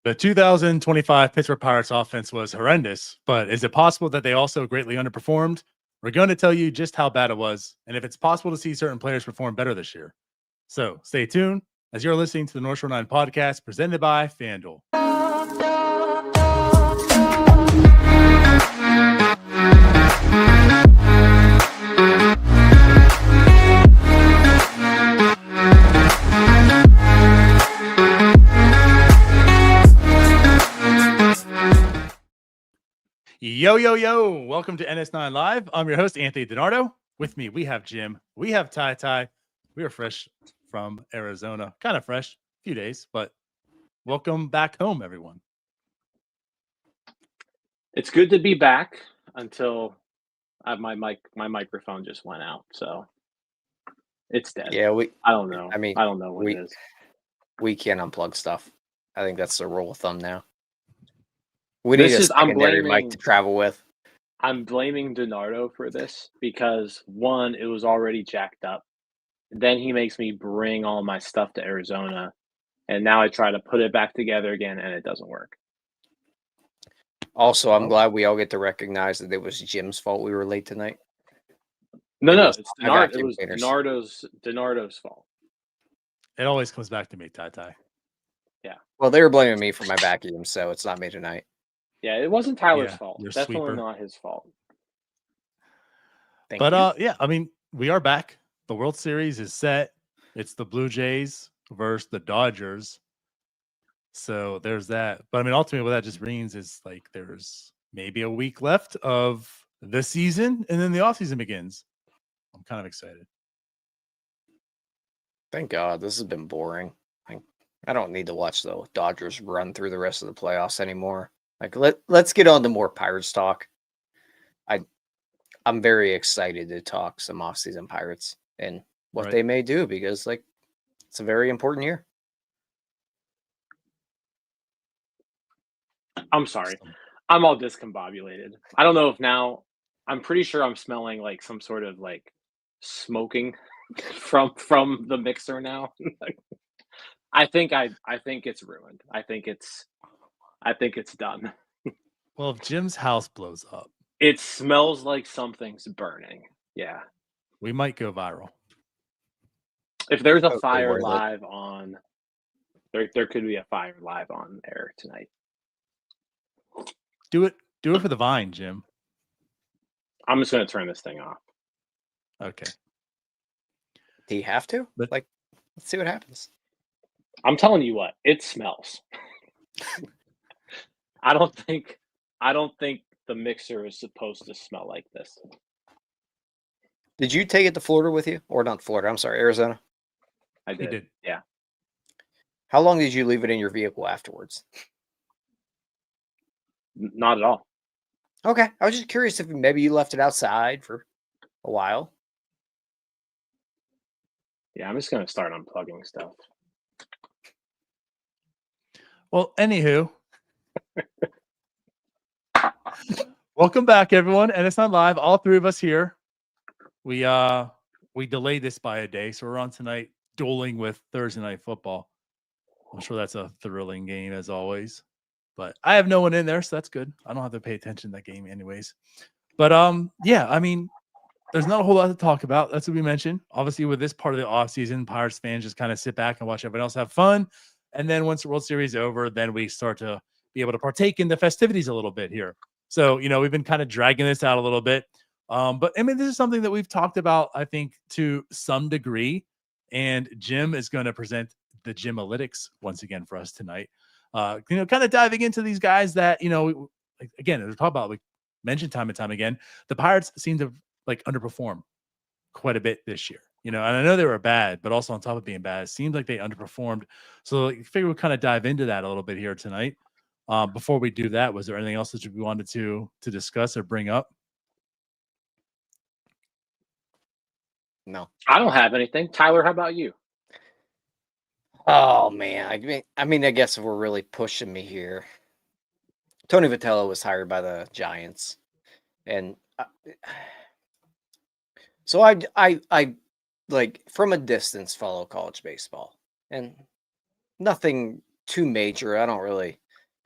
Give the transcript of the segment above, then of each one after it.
The 2025 Pittsburgh Pirates offense was horrendous, but is it possible that they also greatly underperformed? We're going to tell you just how bad it was and if it's possible to see certain players perform better this year. So stay tuned as you're listening to the North Shore 9 podcast presented by FanDuel. Yo, yo, yo. Welcome to NS9 Live. I'm your host, Anthony DiNardo. With me, we have Jim. We have Ty. We are fresh from Arizona. Kind of fresh, a few days, but welcome back home, everyone. It's good to be back until my microphone just went out, so it's dead. Yeah, I don't know. I don't know what it is. We can't unplug stuff. I think that's the rule of thumb now. We need a secondary mic to travel with. I'm blaming DiNardo for this because, one, it was already jacked up. Then he makes me bring all my stuff to Arizona, and now I try to put it back together again, and it doesn't work. Also, I'm glad we all get to recognize that it was Jim's fault we were late tonight. No, it's DiNardo. It was DiNardo's fault. It always comes back to me, Ty. Yeah. Well, they were blaming me for my vacuum, so it's not me tonight. Yeah, it wasn't Tyler's fault. Definitely sweeper. Not his fault. Thank you. Yeah, I mean, we are back. The World Series is set. It's the Blue Jays versus the Dodgers. So there's that. But I mean, ultimately, what that just means is like there's maybe a week left of the season, and then the offseason begins. I'm kind of excited. Thank God. This has been boring. I don't need to watch the Dodgers run through the rest of the playoffs anymore. Like, let's get on to more Pirates talk. I'm very excited to talk some offseason Pirates and what they may do because, like, it's a very important year. I'm sorry. I'm all discombobulated. I don't know if now I'm pretty sure I'm smelling like some sort of like smoking from the mixer now. I think it's ruined. I think it's done. Well, if Jim's house blows up, it smells like something's burning. Yeah. We might go viral. If there's a fire live on, there could be a fire live on air tonight. Do it for the vine, Jim. I'm just going to turn this thing off. Okay. Do you have to? But let's see what happens. I'm telling you what, it smells. I don't think the mixer is supposed to smell like this. Did you take it to Florida with you? Or not Florida, I'm sorry, Arizona? I did. He did. Yeah. How long did you leave it in your vehicle afterwards? Not at all. Okay. I was just curious if maybe you left it outside for a while. Yeah, I'm just going to start unplugging stuff. Well, anywho, welcome back, everyone. And it's not live. All three of us here. We delayed this by a day, so we're on tonight dueling with Thursday Night Football. I'm sure that's a thrilling game as always. But I have no one in there, so that's good. I don't have to pay attention to that game anyways. But yeah, I mean, there's not a whole lot to talk about. That's what we mentioned. Obviously, with this part of the offseason, Pirates fans just kind of sit back and watch everyone else have fun. And then once the World Series is over, then we start to be able to partake in the festivities a little bit here. So, we've been kind of dragging this out a little bit. But I mean, this is something that we've talked about, I think, to some degree. And Jim is going to present the Gymalytics once again for us tonight. Kind of diving into these guys that, again, as we talk about, we mentioned time and time again, the Pirates seem to underperform quite a bit this year. And I know they were bad, but also on top of being bad, it seems like they underperformed. So I figure we'll kind of dive into that a little bit here tonight. Before we do that, was there anything else that we wanted to discuss or bring up? No. I don't have anything. Tyler, how about you? Oh, man. I mean, I guess if we're really pushing me here, Tony Vitello was hired by the Giants. And so I like from a distance follow college baseball and nothing too major. I don't really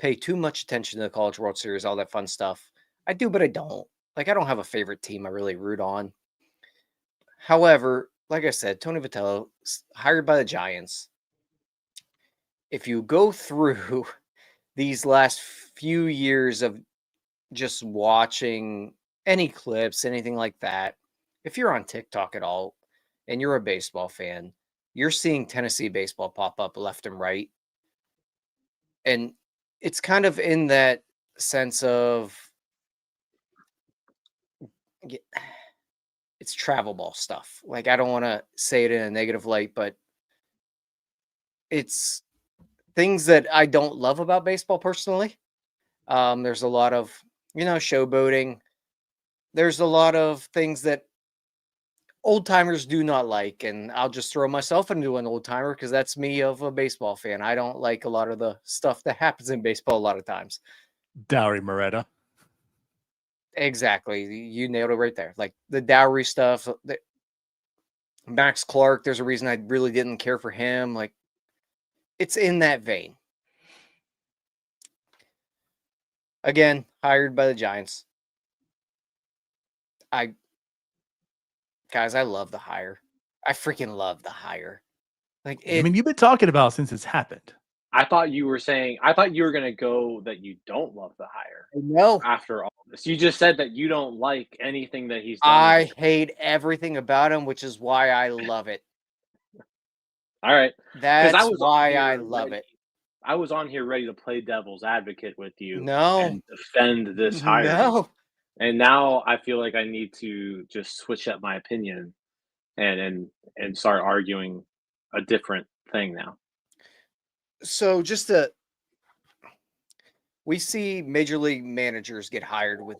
pay too much attention to the College World Series, all that fun stuff. I do, but I don't. Like, I don't have a favorite team I really root on. However, like I said, Tony Vitello, hired by the Giants. If you go through these last few years of just watching any clips, anything like that, if you're on TikTok at all and you're a baseball fan, you're seeing Tennessee baseball pop up left and right. And it's kind of in that sense of it's travel ball stuff. Like, I don't want to say it in a negative light, but it's things that I don't love about baseball personally. There's a lot of, showboating. There's a lot of things that old timers do not like. And I'll just throw myself into an old timer because that's me of a baseball fan. I don't like a lot of the stuff that happens in baseball a lot of times. Dowry Moretta. Exactly. You nailed it right there. Like the dowry stuff. Max Clark, there's a reason I really didn't care for him. Like, it's in that vein. Again, hired by the Giants. Guys, I love the hire. I freaking love the hire. Like, you've been talking about since it's happened. I thought you were going to go that you don't love the hire. No. After all this, you just said that you don't like anything that he's done. I hate everything about him, which is why I love it. All right. That's why I love it. I was on here ready to play devil's advocate with you. No. And defend this hire. No. And now I feel like I need to just switch up my opinion and start arguing a different thing now. So we see major league managers get hired with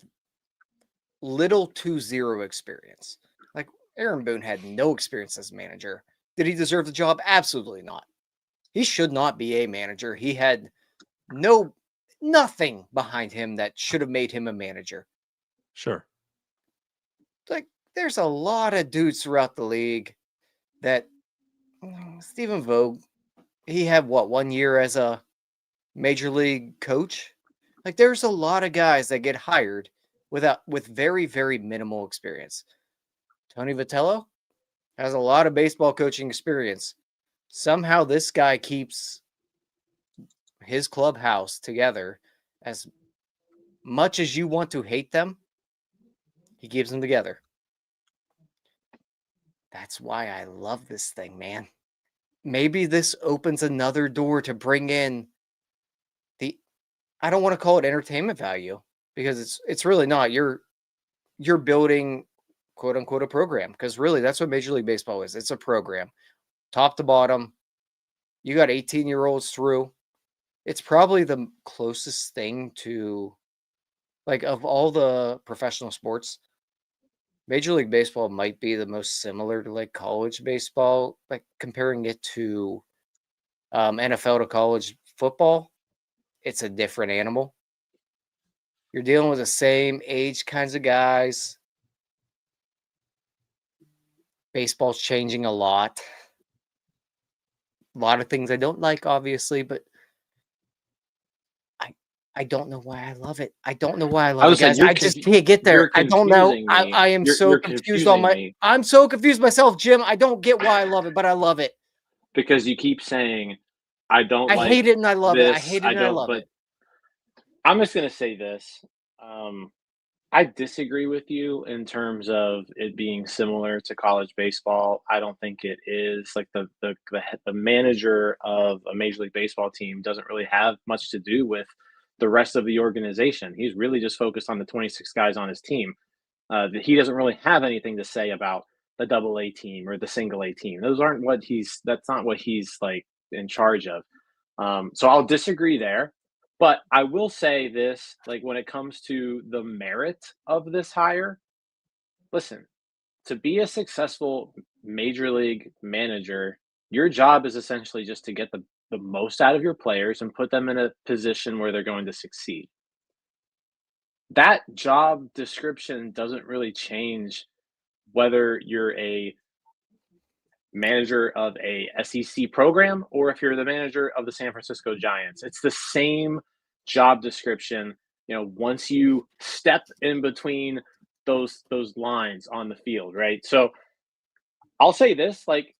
little to zero experience. Like, Aaron Boone had no experience as a manager. Did he deserve the job? Absolutely not. He should not be a manager. He had nothing behind him that should have made him a manager. Sure. Like, there's a lot of dudes throughout the league that Stephen Vogt, he had 1 year as a major league coach. Like, there's a lot of guys that get hired with very, very minimal experience. Tony Vitello has a lot of baseball coaching experience. Somehow this guy keeps his clubhouse together. As much as you want to hate them, he keeps them together. That's why I love this thing, man. Maybe this opens another door to bring in I don't want to call it entertainment value, because it's really not. You're building, quote unquote, a program, because really that's what Major League Baseball is. It's a program, top to bottom. You got 18-year-olds through. It's probably the closest thing to, like, of all the professional sports, Major League Baseball might be the most similar to, like, college baseball, like comparing it to NFL to college football. It's a different animal. You're dealing with the same age kinds of guys. Baseball's changing a lot. A lot of things I don't like, obviously, but I don't know why I love it. I don't know why I love it, guys. I just can't get there. I don't know. I am so confused on I'm so confused myself, Jim. I don't get why I love it, but I love it. Because you keep saying, I hate it and I love it. I hate it and I love it. I'm just going to say this. I disagree with you in terms of it being similar to college baseball. I don't think it is. Like, the manager of a Major League Baseball team doesn't really have much to do with the rest of the organization. He's really just focused on the 26 guys on his team. He doesn't really have anything to say about the AA team or the single A team. That's not what he's like in charge of. So I'll disagree there. But I will say this, like, when it comes to the merit of this hire, listen, to be a successful major league manager, your job is essentially just to get the most out of your players and put them in a position where they're going to succeed. That job description doesn't really change whether you're a manager of a SEC program or if you're the manager of the San Francisco Giants. It's the same job description, once you step in between those lines on the field, right? So I'll say this, like,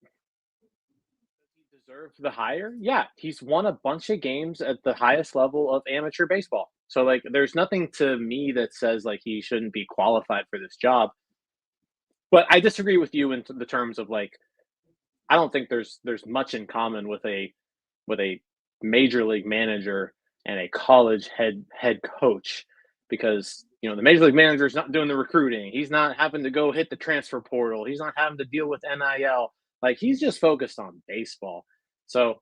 he deserved the hire. Yeah, he's won a bunch of games at the highest level of amateur baseball. So like there's nothing to me that says like he shouldn't be qualified for this job. But I disagree with you in the terms of like I don't think there's much in common with a major league manager and a college head coach because the major league manager is not doing the recruiting. He's not having to go hit the transfer portal. He's not having to deal with NIL. Like he's just focused on baseball. So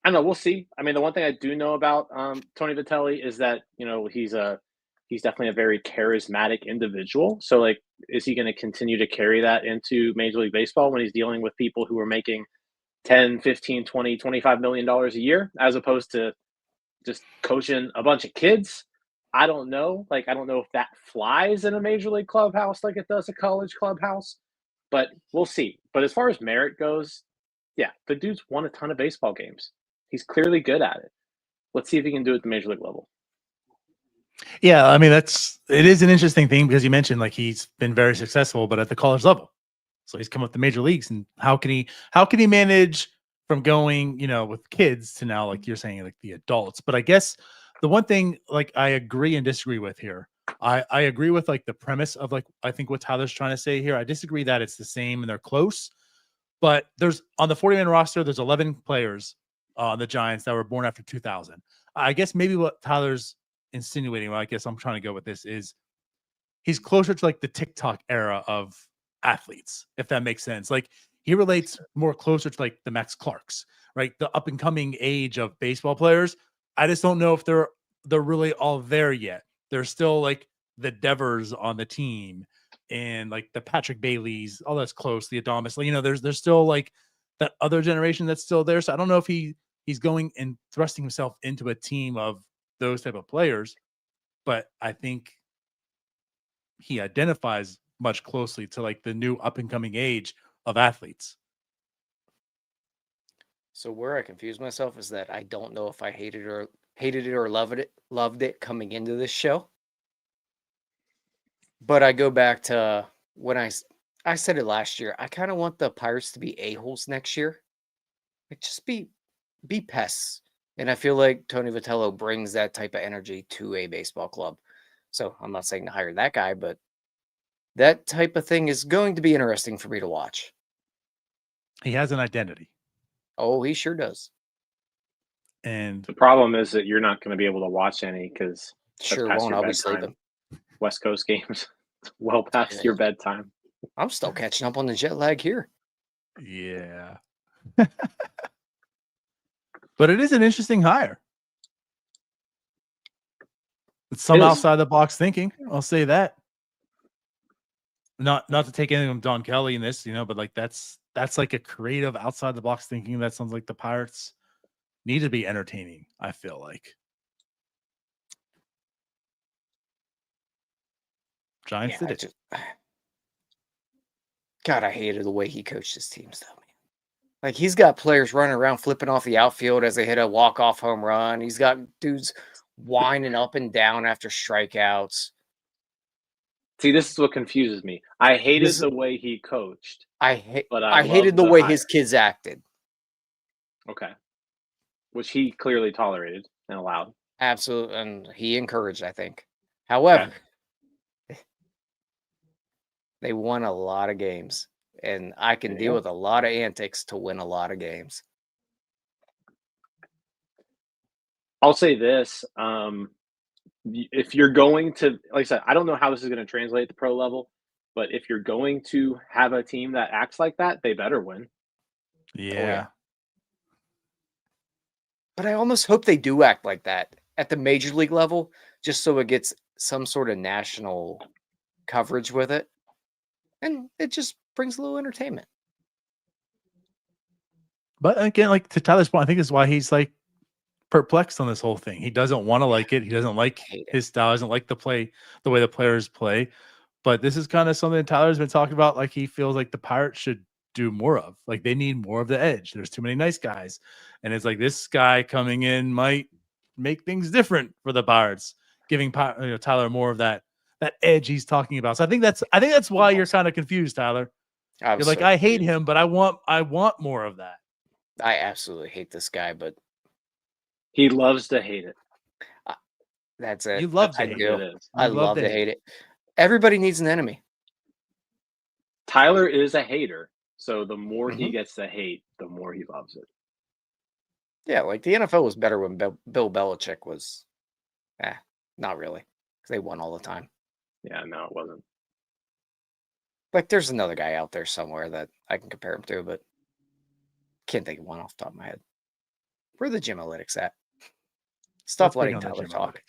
I don't know. We'll see. I mean, the one thing I do know about Tony Vitelli is that he's definitely a very charismatic individual. So like, is he going to continue to carry that into Major League Baseball when he's dealing with people who are making 10, 15, 20, $25 million a year, as opposed to just coaching a bunch of kids? I don't know. Like, I don't know if that flies in a major league clubhouse like it does a college clubhouse, but we'll see. But as far as merit goes, yeah, the dude's won a ton of baseball games. He's clearly good at it. Let's see if he can do it at the major league level. Yeah, I mean, it is an interesting thing because you mentioned like he's been very successful, but at the college level. So he's come up to major leagues, and how can he manage from going, with kids to now, like you're saying, like the adults? But I guess the one thing, like I agree and disagree with here. I agree with like the premise of like I think what Tyler's trying to say here. I disagree that it's the same and they're close, but there's on the 40-man roster, there's 11 players on the Giants that were born after 2000. I guess maybe what Tyler's insinuating, well, I guess I'm trying to go with this, is he's closer to like the TikTok era of athletes, if that makes sense. Like he relates more closer to like the Max Clarks, right? The up and coming age of baseball players. I just don't know if they're really all there yet. They're still like the Devers on the team and like the Patrick Baileys, all that's close. The Adamas, there's still like that other generation that's still there. So I don't know if he's going and thrusting himself into a team of those type of players, but I think he identifies much closely to like the new up and coming age of athletes. So where I confuse myself is that I don't know if I hated it or loved it coming into this show. But I go back to when I said it last year. I kind of want the Pirates to be a-holes next year. Like just be pests. And I feel like Tony Vitello brings that type of energy to a baseball club. So I'm not saying to hire that guy, but that type of thing is going to be interesting for me to watch. He has an identity. Oh, he sure does. And the problem is that you're not going to be able to watch any because sure won't. I'll be sleeping. West Coast games well past your bedtime. I'm still catching up on the jet lag here. Yeah. But it is an interesting hire. It's some outside the box thinking. I'll say that. Not to take anything from Don Kelly in this, but like that's like a creative outside the box thinking that sounds like the Pirates need to be entertaining, I feel like. Giants did it. God, I hated the way he coached his teams, though, man. Like, he's got players running around flipping off the outfield as they hit a walk-off home run. He's got dudes winding up and down after strikeouts. See, this is what confuses me. I hated the way he coached. I hated the way his kids acted. Okay. Which he clearly tolerated and allowed. Absolutely. And he encouraged, I think. However, they won a lot of games. And I can deal with a lot of antics to win a lot of games. I'll say this. If you're going to, like I said, I don't know how this is going to translate at the pro level, but if you're going to have a team that acts like that, they better win. Yeah. But I almost hope they do act like that at the major league level, just so it gets some sort of national coverage with it. And it just brings a little entertainment. But again, like to Tyler's point, I think this is why he's like perplexed on this whole thing. He doesn't want to like it. He doesn't like his style. Doesn't like the way the players play. But this is kind of something that Tyler's been talking about. Like he feels like the Pirates should do more of. Like they need more of the edge. There's too many nice guys, and it's like this guy coming in might make things different for the Pirates, giving Tyler more of that edge he's talking about. So I think that's why you're kind of confused, Tyler. You're like, I hate him, but I want more of that. I absolutely hate this guy, but he loves to hate it. That's it. You love to I hate do. it. I love to hate it. Everybody needs an enemy. Tyler is a hater, so the more he gets to hate, the more he loves it. Yeah, like the NFL was better when Bill Belichick was, not really, because they won all the time. Yeah, no, it wasn't. Like, there's another guy out there somewhere that I can compare him to, but can't think of one off the top of my head. Where are the gym analytics at? Stop letting Tyler talk.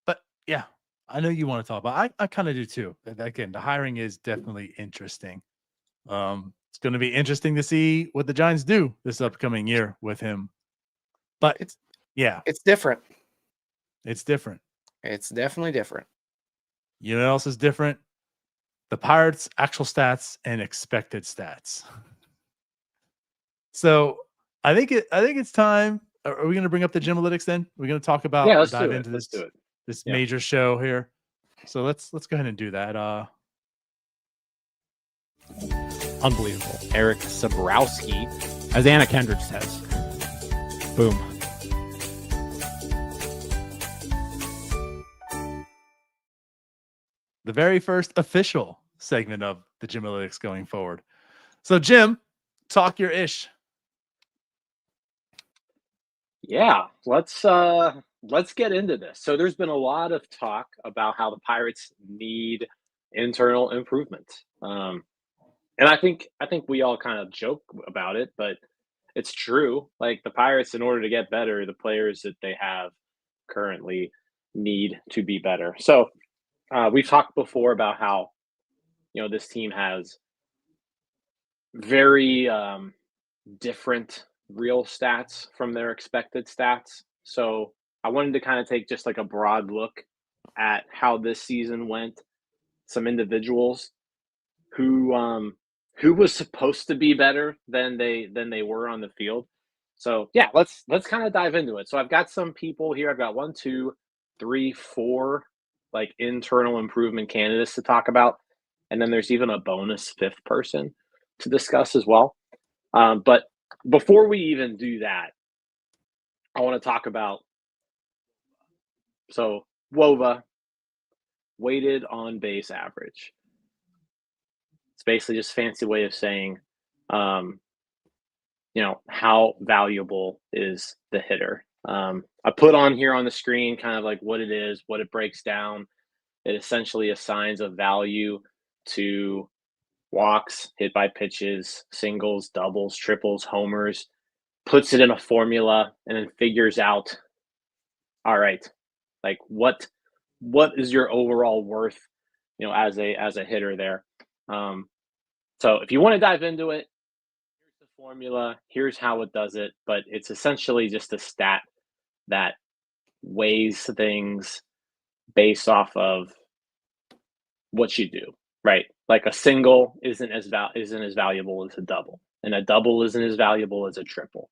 But yeah, I know you want to talk about. I kind of do too. Again, the hiring is definitely interesting. It's going to be interesting to see what the Giants do this upcoming year with him. But it's It's different. different. It's definitely different. You know what else is different? The Pirates' actual stats and expected stats. So I think it's time. Are we going to bring up the Gymalytics then? We're going to talk about dive into this major show here. So let's go ahead and do that. Unbelievable. Eric Sabrowski, as Anna Kendrick says. Boom. The very first official segment of the Gymalytics going forward. So Jim, talk your ish. Yeah, let's get into this. So there's been a lot of talk about how the Pirates need internal improvement. And I think we all kind of joke about it, but it's true. Like the Pirates, in order to get better, the players that they have currently need to be better. So we've talked before about how, this team has very different real stats from their expected stats. So I wanted to kind of take just like a broad look at how this season went. Some individuals who was supposed to be better than they were on the field. So yeah, let's kind of dive into it. So I've got some people here. I've got 1, 2, 3, 4 like internal improvement candidates to talk about, and then there's even a bonus 5th person to discuss as well. But before we even do that, I want to talk about wOBA, weighted on base average. It's basically just a fancy way of saying, how valuable is the hitter. I put on here on the screen kind of like what it is, what it breaks down. It essentially assigns a value to walks, hit by pitches, singles, doubles, triples, homers, puts it in a formula, and then figures out, all right, like what is your overall worth, as a hitter there. So if you want to dive into it, here's the formula, here's how it does it, but it's essentially just a stat that weighs things based off of what you do, right? Like a single isn't as valuable as a double, and a double isn't as valuable as a triple.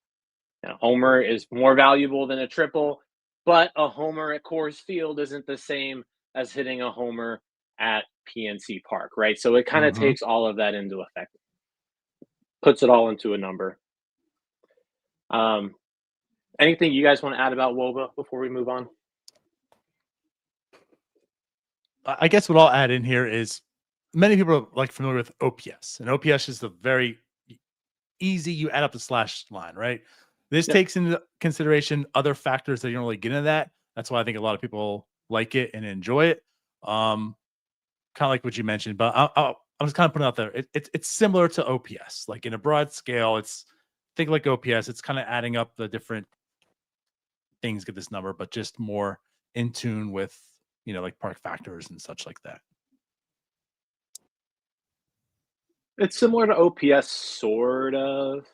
Now, homer is more valuable than a triple, but a homer at Coors Field isn't the same as hitting a homer at PNC Park, right? So it kind of takes all of that into effect, puts it all into a number. Anything you guys want to add about wOBA before we move on? I guess what I'll add in here is many people are like familiar with OPS, and OPS is the very easy. You add up the slash line, right? This takes into consideration other factors that you don't really get into that. That's why I think a lot of people like it and enjoy it. Kind of like what you mentioned, but I'm just kind of putting it out there. It's similar to OPS, like in a broad scale. Think like OPS. It's kind of adding up the different things get this number, but just more in tune with like park factors and such like that. It's similar to OPS, sort of.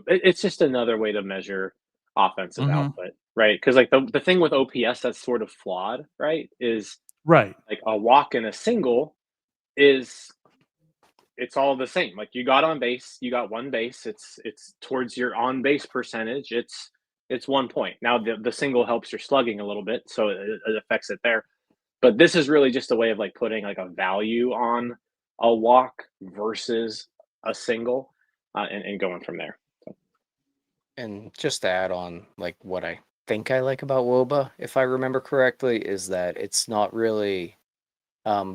It's just another way to measure offensive output, right? Because like the thing with OPS that's sort of flawed, right, is right. Like a walk and a single is it's all the same. Like you got on base, you got one base. It's towards your on base percentage. It's 1 point. Now the single helps your slugging a little bit, so it affects it there. But this is really just a way of like putting like a value on a walk versus a single, and going from there. And just to add on, like what I think I like about wOBA, if I remember correctly, is that it's not really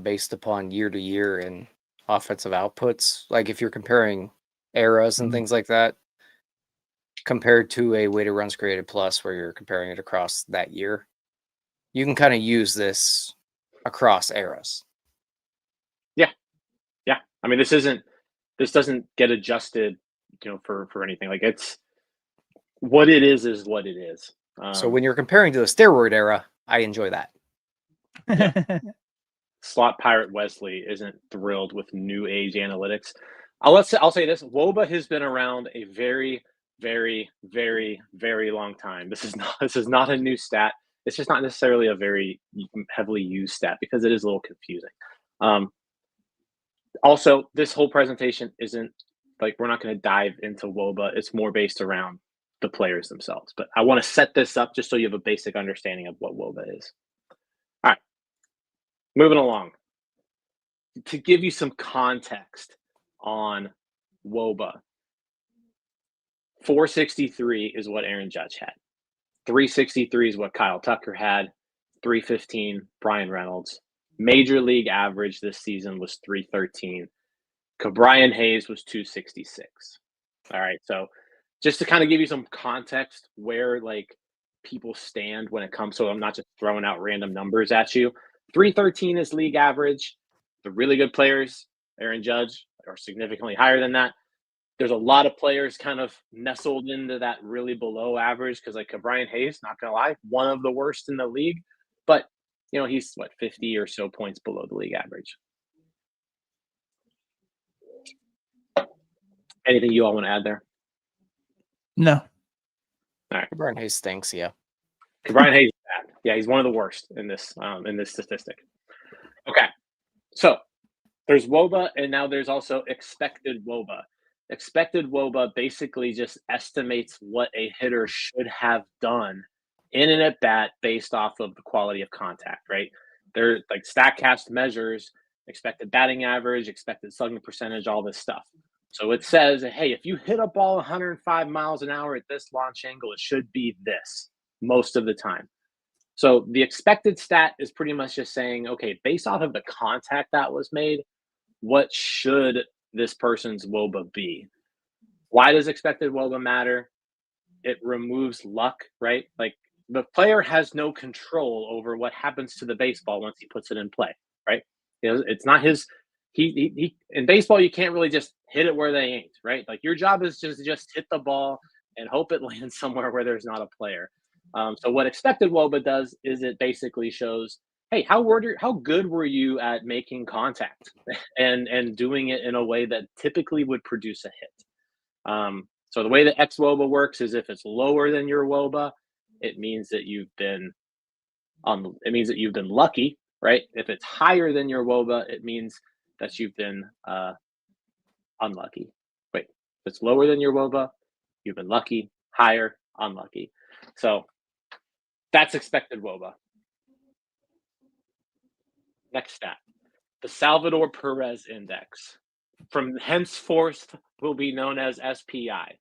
based upon year to year and offensive outputs. Like if you're comparing eras and things like that, compared to a weighted runs created plus, where you're comparing it across that year, you can kind of use this across eras. Yeah. I mean, this doesn't get adjusted, for anything. Like it's what it is what it is. So when you're comparing to the steroid era, I enjoy that. Slot Pirate Wesley isn't thrilled with new age analytics. I'll say this: wOBA has been around a very, very, very, very long time. This is not a new stat. It's just not necessarily a very heavily used stat because it is a little confusing. Also, this whole presentation isn't like we're not going to dive into wOBA. It's more based around the players themselves. But I want to set this up just so you have a basic understanding of what wOBA is. All right, moving along. To give you some context on wOBA, 463 is what Aaron Judge had. 363 is what Kyle Tucker had. 315, Brian Reynolds. Major league average this season was 313. Brian Hayes was 266. All right, so just to kind of give you some context where like people stand when it comes, so I'm not just throwing out random numbers at you. 313 is league average. The really good players, Aaron Judge, are significantly higher than that. There's a lot of players kind of nestled into that really below average because like Brian Hayes, not gonna lie, one of the worst in the league, but he's 50 or so points below the league average. Anything you all want to add there? No. All right. Brian Hayes stinks, yeah. Brian Hayes is bad. Yeah, he's one of the worst in this statistic. Okay, so there's wOBA, and now there's also expected wOBA. Expected wOBA basically just estimates what a hitter should have done in an at bat based off of the quality of contact. Right? They're like StatCast measures expected batting average, expected slugging percentage, all this stuff. So it says, hey, if you hit a ball 105 miles an hour at this launch angle, it should be this most of the time. So the expected stat is pretty much just saying, okay, based off of the contact that was made, what should this person's wOBA be? Why does expected wOBA matter? It removes luck, right? Like the player has no control over what happens to the baseball once he puts it in play, right? It's not his. He in baseball, you can't really just hit it where they ain't, right? Like your job is just hit the ball and hope it lands somewhere where there's not a player. So what expected wOBA does is it basically shows, hey, how good were you at making contact and doing it in a way that typically would produce a hit. So the way that xwOBA works is if it's lower than your wOBA, it means that you've been lucky, right? If it's higher than your wOBA, it means that you've been unlucky. Wait, if it's lower than your wOBA, you've been lucky. Higher, unlucky. So that's expected wOBA. Next stat, the Salvador Perez Index. From henceforth will be known as SPI.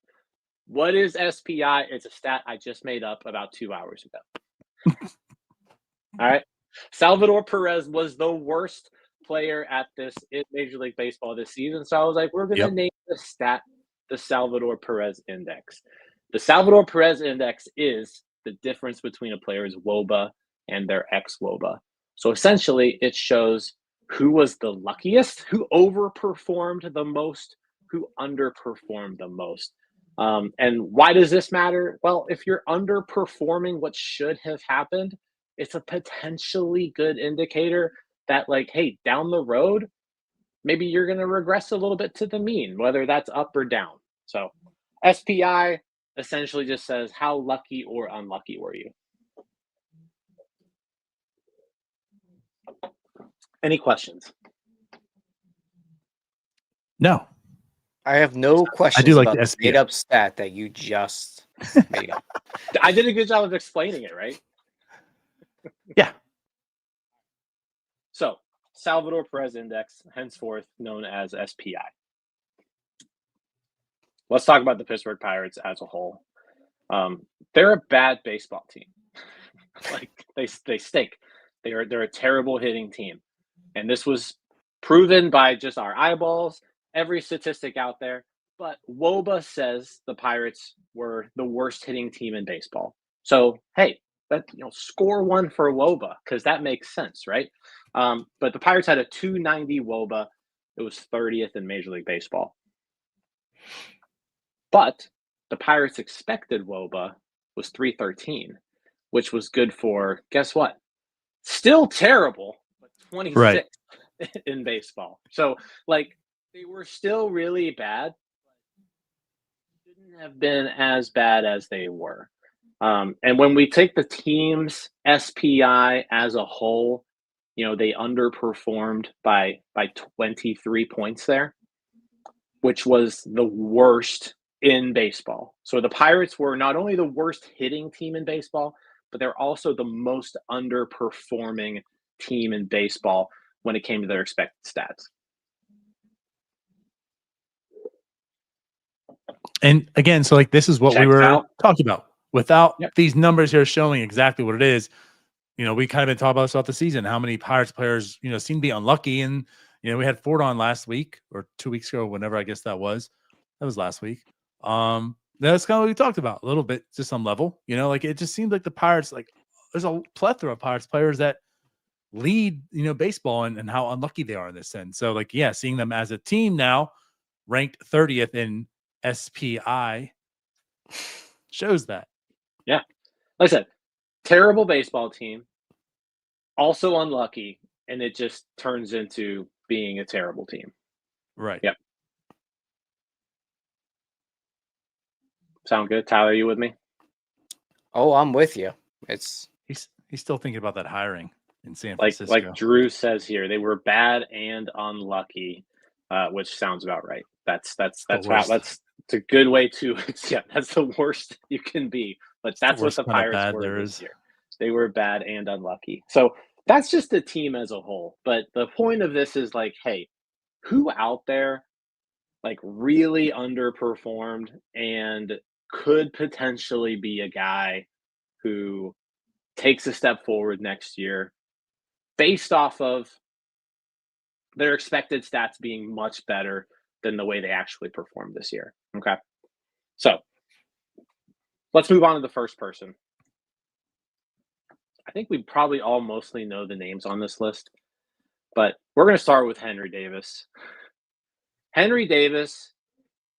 What is SPI? It's a stat I just made up about 2 hours ago. All right. Salvador Perez was the worst player at this in Major League Baseball this season. So I was like, we're going to name the stat the Salvador Perez Index. The Salvador Perez Index is the difference between a player's wOBA and their xwOBA. So essentially, it shows who was the luckiest, who overperformed the most, who underperformed the most. And why does this matter? Well, if you're underperforming what should have happened, it's a potentially good indicator that, like, hey, down the road, maybe you're going to regress a little bit to the mean, whether that's up or down. So SPI essentially just says how lucky or unlucky were you. Any questions? No. I have no questions like about the the SPF. made up stat that you just made up. I did a good job of explaining it, right? Yeah. So, Salvador Perez Index, henceforth known as SPI. Let's talk about the Pittsburgh Pirates as a whole. They're a bad baseball team. Like they stink. They're a terrible hitting team, and this was proven by just our eyeballs, every statistic out there. But wOBA says the Pirates were the worst hitting team in baseball. So hey, score one for wOBA because that makes sense, right? But the Pirates had a 290 wOBA. It was 30th in Major League Baseball. But the Pirates' expected wOBA was 313, which was good for, guess what? Still terrible, but 26th Right. in baseball. So, like, they were still really bad, but shouldn't have been as bad as they were. And when we take the team's SPI as a whole, they underperformed by 23 points there, which was the worst in baseball. So the Pirates were not only the worst hitting team in baseball, but they're also the most underperforming team in baseball when it came to their expected stats. And again, so like this is what we Checks were out. talking about. Without Yep. these numbers here showing exactly what it is, we kind of been talking about this throughout the season. How many Pirates players, seem to be unlucky, and we had Ford on last week or 2 weeks ago, whenever I guess that was. That was last week. That's kind of what we talked about a little bit to some level. Like it just seems like the Pirates, like there's a plethora of Pirates players that lead, baseball and how unlucky they are in this sense. So like, yeah, seeing them as a team now ranked 30th in SPI shows that. Yeah. Like I said, terrible baseball team, also unlucky, and it just turns into being a terrible team. Right. Yep. Sound good? Tyler, you with me? Oh, I'm with you. It's He's still thinking about that hiring in San Like Francisco. Drew says here, they were bad and unlucky, which sounds about right. That's a good way to that's the worst you can be. But that's what the Pirates were this year. They were bad and unlucky. So that's just the team as a whole. But the point of this is like, hey, who out there like really underperformed and could potentially be a guy who takes a step forward next year based off of their expected stats being much better than the way they actually performed this year. Okay. So let's move on to the first person. I think we probably all mostly know the names on this list, but we're going to start with Henry Davis. Henry Davis,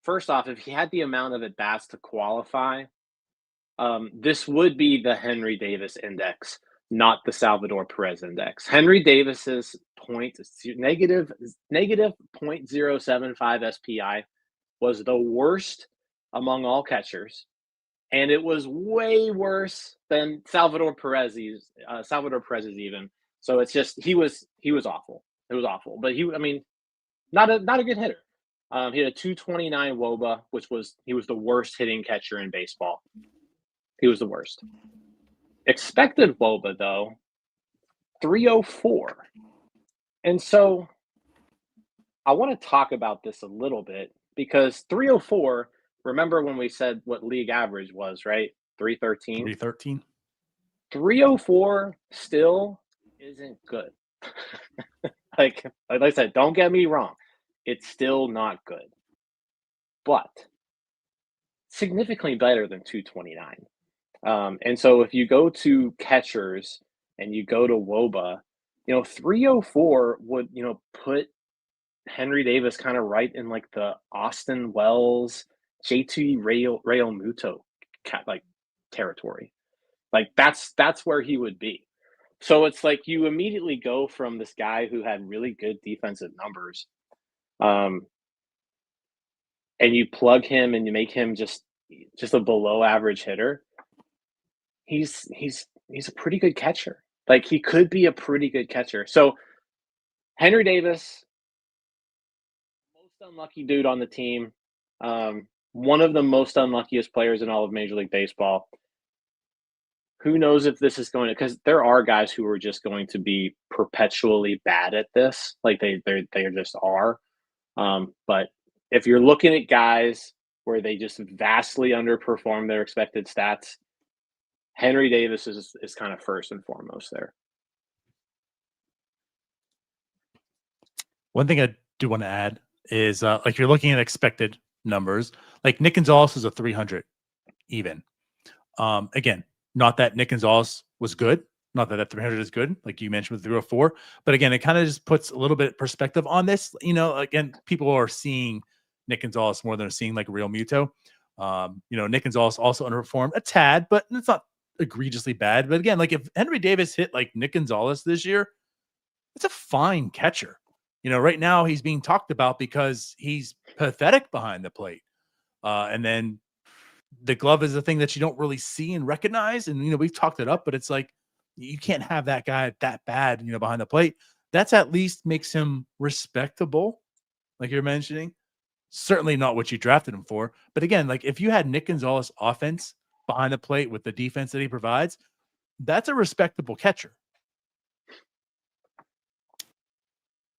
first off, if he had the amount of at-bats to qualify, this would be the Henry Davis index, not the Salvador Perez index. Henry Davis's negative 0.075 SPI was the worst among all catchers, and it was way worse than Salvador Perez's even. So it's just he was awful. It was awful, but not a good hitter. He had a 229 wOBA, he was the worst hitting catcher in baseball. He was the worst. Expected wOBA, though, 304. And so I want to talk about this a little bit because 304, remember when we said what league average was, right? 313? 313. 304 still isn't good. like I said, don't get me wrong. It's still not good. But significantly better than 229. And so if you go to catchers and you go to wOBA, 304 would, put Henry Davis kind of right in like the Austin Wells, JT Realmuto like territory. Like that's where he would be. So it's like you immediately go from this guy who had really good defensive numbers, and you plug him and you make him just a below average hitter. He's a pretty good catcher. Like he could be a pretty good catcher. So Henry Davis, most unlucky dude on the team. One of the most unluckiest players in all of Major League Baseball. Who knows if this is going to, because there are guys who are just going to be perpetually bad at this. Like they just are. But if you're looking at guys where they just vastly underperform their expected stats, Henry Davis is kind of first and foremost there. One thing I do want to add is like you're looking at expected numbers, like Nick Gonzalez is a 300 even. Again, not that Nick Gonzalez was good, not that 300 is good, like you mentioned with 304, but again, it kind of just puts a little bit of perspective on this. You know, again, people are seeing Nick Gonzalez more than seeing like Real Muto. You know, Nick Gonzalez also underperformed a tad, but it's not egregiously bad. But again, like if Henry Davis hit like Nick Gonzalez this year, it's a fine catcher. You know, right now he's being talked about because he's pathetic behind the plate. And then the glove is a thing that you don't really see and recognize. And, you know, we've talked it up, but it's like, you can't have that guy that bad, you know, behind the plate. That's at least makes him respectable. Like you're mentioning, certainly not what you drafted him for. But again, like if you had Nick Gonzalez offense behind the plate with the defense that he provides, that's a respectable catcher.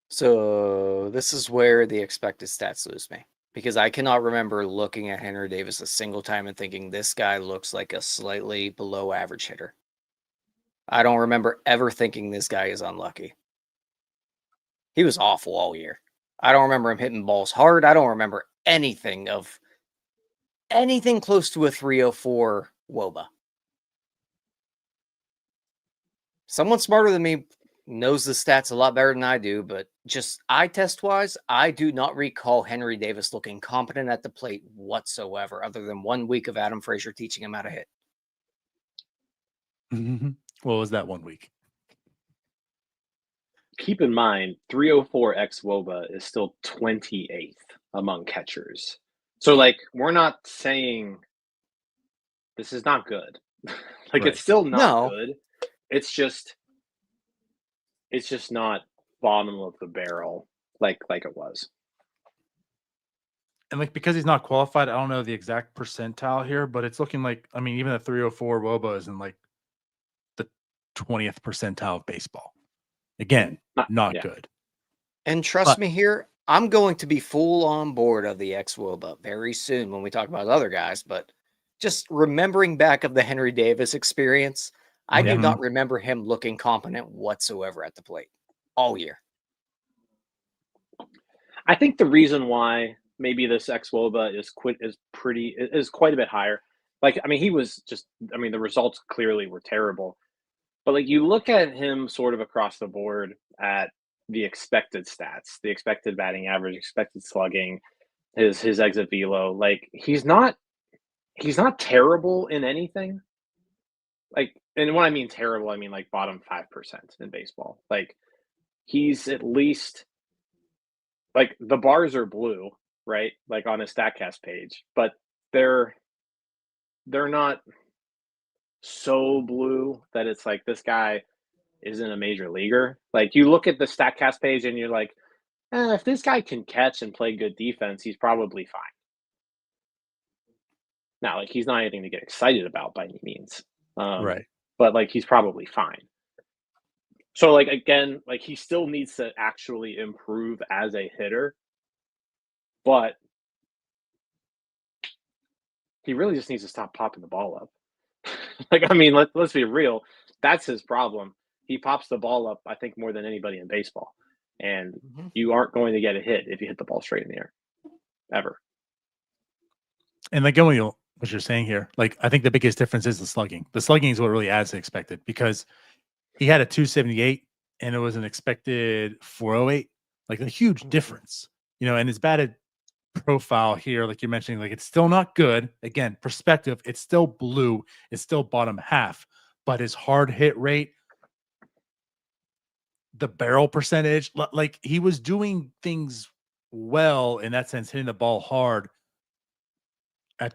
So this is where the expected stats lose me, because I cannot remember looking at Henry Davis a single time and thinking this guy looks like a slightly below average hitter. I don't remember ever thinking this guy is unlucky. He was awful all year. I don't remember him hitting balls hard. I don't remember anything close to a 304 wOBA. Someone smarter than me knows the stats a lot better than I do, but just eye test wise, I do not recall Henry Davis looking competent at the plate whatsoever, other than 1 week of Adam Frazier teaching him how to hit. What was that 1 week? Keep in mind, 304 xwOBA is still 28th among catchers. So, like, we're not saying this is not good. Like, Right. it's still not good. It's just not bottom of the barrel like it was. And like because he's not qualified, I don't know the exact percentile here, but it's looking like, I mean, even the 304 wOBA is in like the 20th percentile of baseball. Again, not good. And trust me here, I'm going to be full on board of the xwOBA very soon when we talk about other guys, but just remembering back of the Henry Davis experience, I do not remember him looking competent whatsoever at the plate all year. I think the reason why maybe this xwOBA is quite a bit higher. Like, I mean, the results clearly were terrible. But like you look at him sort of across the board at the expected stats, the expected batting average, expected slugging, his exit velo, like he's not terrible in anything. Like, and when I mean terrible, I mean like bottom 5% in baseball. Like he's at least, like, the bars are blue, right? Like on his StatCast page, but they're not so blue that it's like this guy isn't a major leaguer. Like you look at the StatCast page and you're like, if this guy can catch and play good defense, he's probably fine. Now, like he's not anything to get excited about by any means, Right. but like he's probably fine. So like again, like he still needs to actually improve as a hitter, but he really just needs to stop popping the ball up. Like, I mean, let's be real. That's his problem. He pops the ball up, I think, more than anybody in baseball. And you aren't going to get a hit if you hit the ball straight in the air, ever. And like what you're saying here, like I think the biggest difference is the slugging. The slugging is what really adds to expected, because he had a 278 and it was an expected 408, like a huge difference, you know, and his batted profile here, like you're mentioning, like it's still not good. Again, perspective, it's still blue, it's still bottom half, but his hard hit rate, the barrel percentage, like he was doing things well in that sense, hitting the ball hard at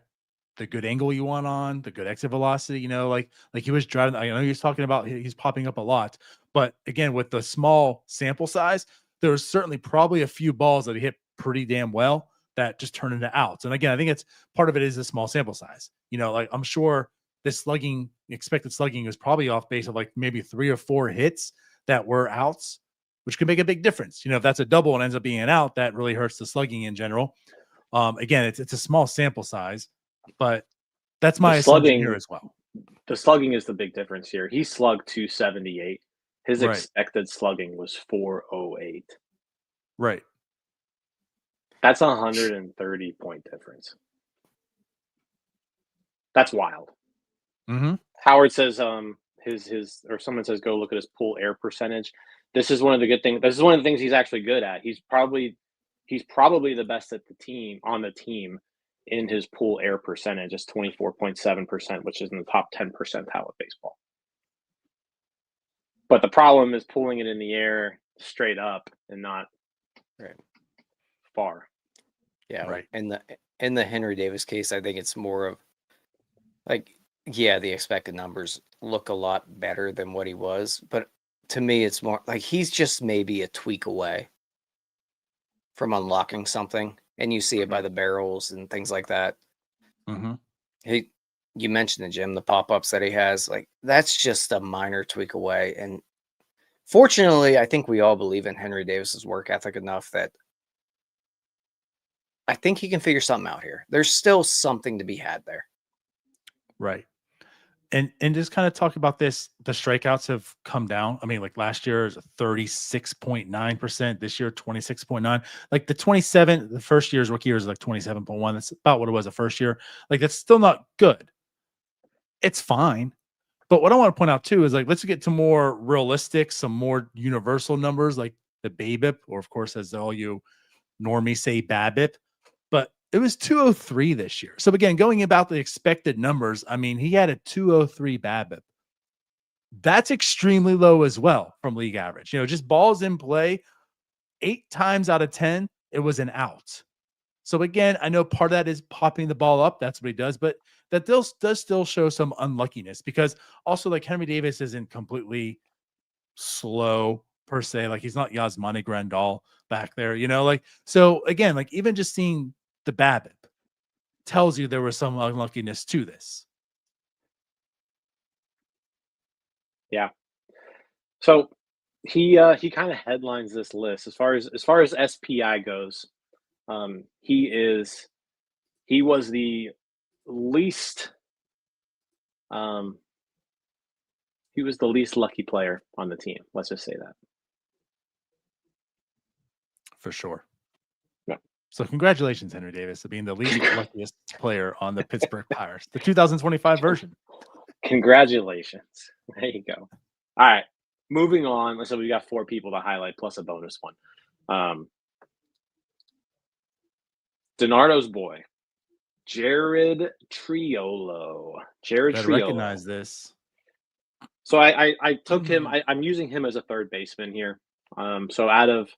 the good angle you want on, the good exit velocity, you know, like he was driving. I know he's talking about he's popping up a lot, but again, with the small sample size, there was certainly probably a few balls that he hit pretty damn well that just turn into outs. And again, I think it's part of it is a small sample size. Like I'm sure this expected slugging is probably off base of like maybe 3 or 4 hits that were outs, which could make a big difference. If that's a double and ends up being an out, that really hurts the slugging in general. Again, it's a small sample size, but that's my assumption here as well. The slugging is the big difference here. He slugged 278. His expected slugging was 408. Right. That's a 130-point difference. That's wild. Mm-hmm. Howard says his or someone says go look at his pull air percentage. This is one of the good things. This is one of the things he's actually good at. He's probably the best at the team in his pull air percentage. It's 24.7%, which is in the top 10 percentile of baseball. But the problem is pulling it in the air straight up and not far. Yeah, right. In the Henry Davis case, I think it's more of like, yeah, the expected numbers look a lot better than what he was, but to me, it's more like he's just maybe a tweak away from unlocking something, and you see it by the barrels and things like that. Mm-hmm. You mentioned the Jim, the pop-ups that he has, like that's just a minor tweak away. And fortunately, I think we all believe in Henry Davis's work ethic enough that I think he can figure something out here. There's still something to be had there. Right. And just kind of talk about this. The strikeouts have come down. I mean, like last year is 36.9%. This year, 26.9. Like the first year's rookie year is like 27.1. That's about what it was the first year. Like that's still not good. It's fine. But what I want to point out too is like, let's get to more realistic, some more universal numbers like the BABIP, or of course, as all you normies say, BABIP. But it was 203 this year. So again, going about the expected numbers, I mean, he had a 203 BABIP. That's extremely low as well from league average. Just balls in play, 8 times out of 10, it was an out. So again, I know part of that is popping the ball up. That's what he does, but that does still show some unluckiness because also like Henry Davis isn't completely slow per se. Like he's not Yasmani Grandal back there, so again, like even just seeing the BABIP tells you there was some unluckiness to this. Yeah. So he kind of headlines this list as far as SPI goes. He was the least lucky player on the team. Let's just say that. For sure. Yeah. So congratulations, Henry Davis, for being the least luckiest player on the Pittsburgh Pirates, the 2025 version. Congratulations. There you go. All right. Moving on. So we got 4 people to highlight plus a bonus one. DiNardo's boy, Jared Triolo. Better recognize this. So I took him. I'm using him as a third baseman here. So out of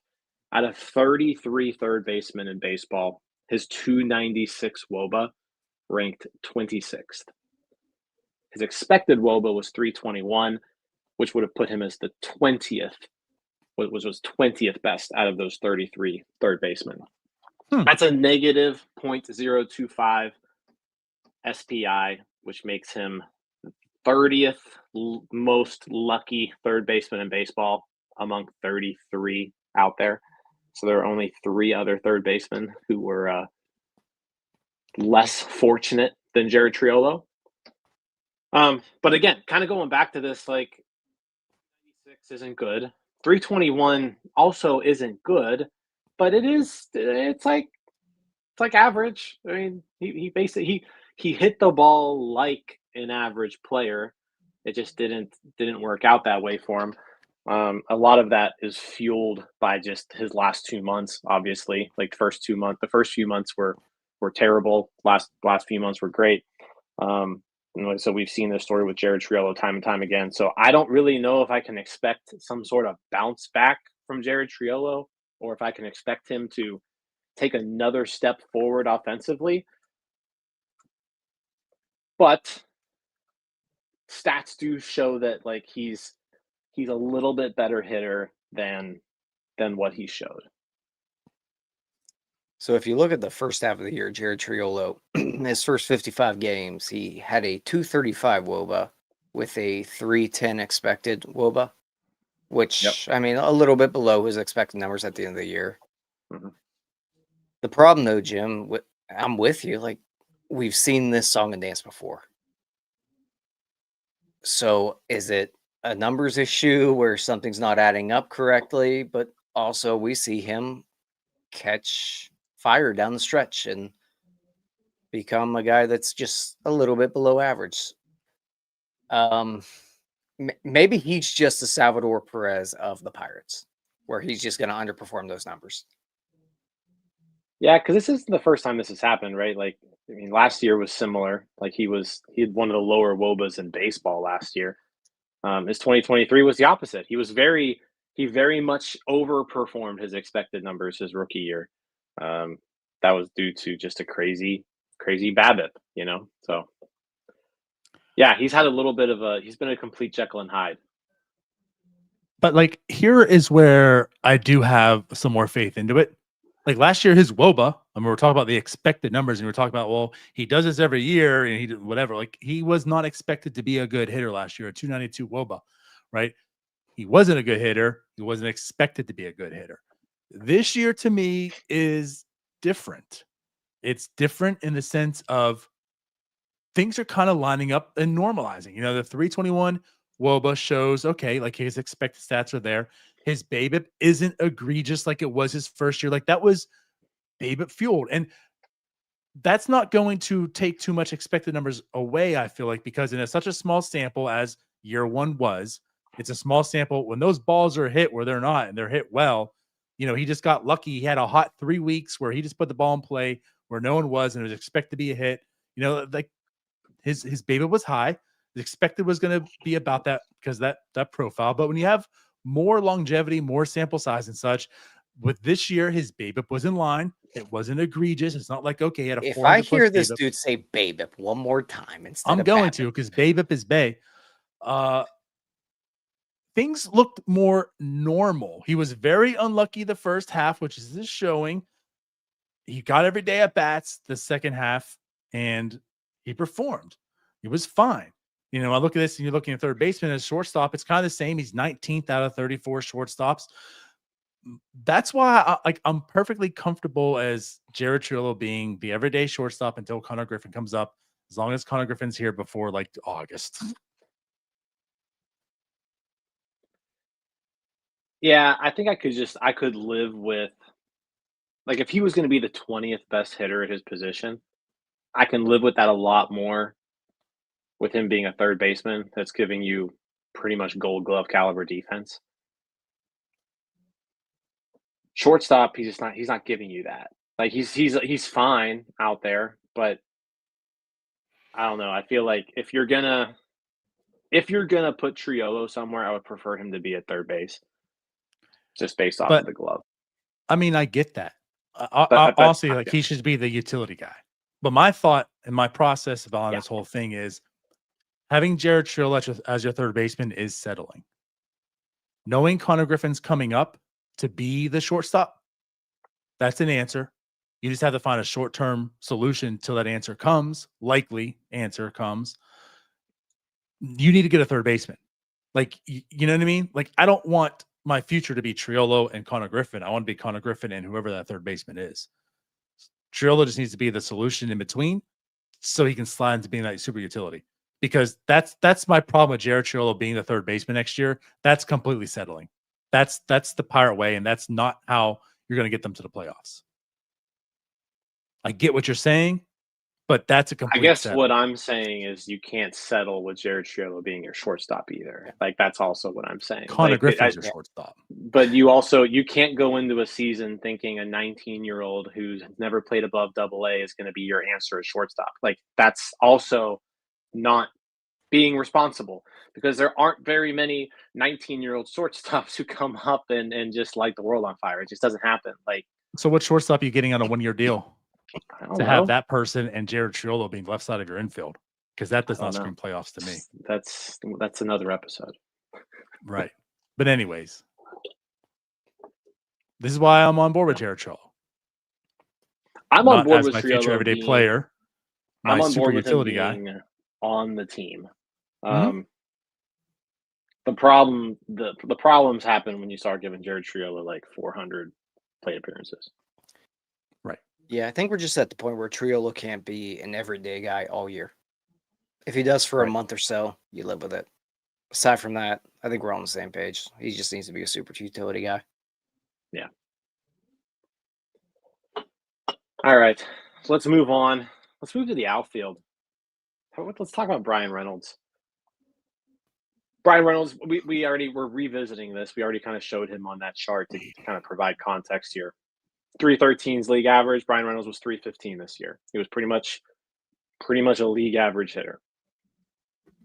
33 third basemen in baseball, his 296 wOBA ranked 26th. His expected wOBA was 321, which would have put him as the 20th, was 20th best out of those 33 third basemen. That's a negative 0.025 SPI, which makes him 30th most lucky third baseman in baseball among 33 out there. So there are only 3 other third basemen who were less fortunate than Jared Triolo. But again, kind of going back to this, like 96 isn't good. 321 also isn't good, but it's like average. I mean, he basically he hit the ball like an average player. It just didn't work out that way for him. A lot of that is fueled by just his last 2 months, obviously. Like the first few months were terrible. Last few months were great. So we've seen this story with Jared Triolo time and time again. So I don't really know if I can expect some sort of bounce back from Jared Triolo or if I can expect him to take another step forward offensively. But stats do show that like he's a little bit better hitter than what he showed. So if you look at the first half of the year, Jared Triolo, his first 55 games, he had a 235 wOBA with a 310 expected wOBA, which, I mean, a little bit below his expected numbers at the end of the year. Mhm. The problem, though, Jim, I'm with you. Like, we've seen this song and dance before. So is it a numbers issue where something's not adding up correctly? But also we see him catch fire down the stretch and become a guy that's just a little bit below average. Maybe he's just the Salvador Perez of the Pirates, where he's just going to underperform those numbers. Yeah, because this isn't the first time this has happened, right? Like, I mean, last year was similar. Like he had one of the lower wOBAs in baseball last year. His 2023 was the opposite. He very much overperformed his expected numbers his rookie year. That was due to just a crazy BABIP, you know. So yeah, he's been a complete Jekyll and Hyde. But like, here is where I do have some more faith into it. Like last year, his wOBA, I mean, we're talking about the expected numbers, and we're talking about, well, he does this every year, and he did whatever. Like, he was not expected to be a good hitter last year, a 292 wOBA, right? He wasn't a good hitter. He wasn't expected to be a good hitter. This year, to me, is different. It's different in the sense of things are kind of lining up and normalizing. You know, the 321 wOBA shows, okay, like his expected stats are there. His BABIP isn't egregious like it was his first year. Like that was BABIP fueled. And that's not going to take too much expected numbers away, I feel like, because in such a small sample as year one was, it's a small sample. When those balls are hit where they're not and they're hit well, you know, he just got lucky. He had a hot 3 weeks where he just put the ball in play where no one was, and it was expected to be a hit. You know, like his BABIP was high. The expected was going to be about that because that profile. But when you have more longevity, more sample size and such, with this year, his BABIP was in line. It wasn't egregious. It's not like, okay, he had a If 400 I hear this BABIP. dude say BABIP one more time instead I'm of going BABIP, to, because BABIP is Bay. Things looked more normal. He was very unlucky the first half, which is this showing. He got every day at bats the second half, and he performed. He was fine. You know, I look at this, and you're looking at third baseman as shortstop. It's kind of the same. He's 19th out of 34 shortstops. That's why I'm perfectly comfortable as Jared Triolo being the everyday shortstop until Connor Griffin comes up, as long as Connor Griffin's here before like August. Yeah, I think I could live with, like, if he was going to be the 20th best hitter at his position, I can live with that a lot more with him being a third baseman that's giving you pretty much Gold Glove caliber defense. Shortstop, he's not giving you that. Like he's fine out there, but I don't know. I feel like if you're gonna put Triolo somewhere, I would prefer him to be at third base, just based off of the glove. I mean, I get that. But Honestly, like he should be the utility guy. But my thought and my process about this whole thing is having Jared Triolo as your third baseman is settling. Knowing Connor Griffin's coming up to be the shortstop, that's an answer. You just have to find a short-term solution till that answer comes. Likely answer comes. You need to get a third baseman. Like, you know what I mean? Like, I don't want my future to be Triolo and Connor Griffin. I want to be Connor Griffin and whoever that third baseman is. Triolo just needs to be the solution in between so he can slide into being that super utility. Because that's my problem with Jared Triolo being the third baseman next year. That's completely settling. That's the Pirate way, and that's not how you're going to get them to the playoffs. I get what you're saying, but that's a complete I guess settle. what I'm saying is you can't settle with Jared Triolo being your shortstop either. Like, that's also what I'm saying. Connor Griffin's your shortstop. But you can't go into a season thinking a 19-year-old who's never played above AA is going to be your answer at shortstop. Like, that's also not being responsible, because there aren't very many 19-year-old shortstops who come up and just light the world on fire. It just doesn't happen. Like, so what shortstop are you getting on a 1-year deal I don't to know. have that person and Jared Triolo being left side of your infield? Because that does not scream playoffs to me. That's another episode. Right. But anyways, this is why I'm on board with Jared Triolo. I'm on not board as with my future Triolo everyday being, player, I'm my on super board with him utility guy. being on the team. Mhm. The problems happen when you start giving Jared Triolo like 400 plate appearances. Yeah, I think we're just at the point where Triolo can't be an everyday guy all year. If he does for a Right. month or so, you live with it. Aside from that, I think we're on the same page. He just needs to be a super utility guy. All right, so let's move on. Let's move to the outfield. Let's talk about Brian Reynolds. Brian Reynolds, we already were revisiting this. We already kind of showed him on that chart to kind of provide context here. 313's league average. Brian Reynolds was 315 this year. He was pretty much a league average hitter.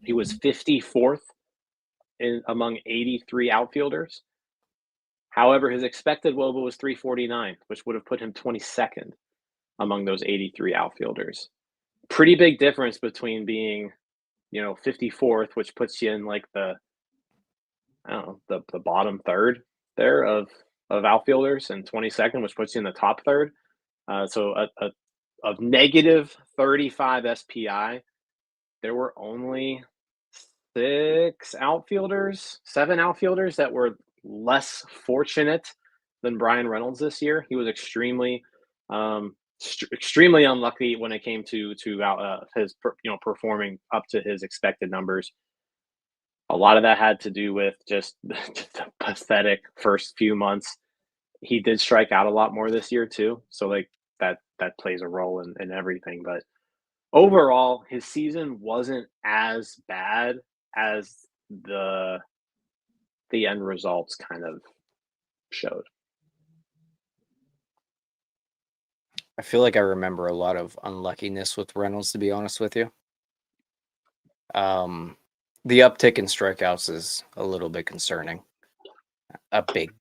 He was 54th among 83 outfielders. However, his expected wOBA was 349, which would have put him 22nd among those 83 outfielders. Pretty big difference between being, 54th, which puts you in like the bottom third there of outfielders, and 22nd, which puts you in the top third. So of negative 35 SPI, there were only 7 outfielders that were less fortunate than Brian Reynolds this year. He was extremely unlucky when it came to his performing up to his expected numbers. A lot of that had to do with just the pathetic first few months. He did strike out a lot more this year too, so like that plays a role in everything. But overall, his season wasn't as bad as the end results kind of showed. I feel like I remember a lot of unluckiness with Reynolds, to be honest with you. The uptick in strikeouts is a little bit concerning. A big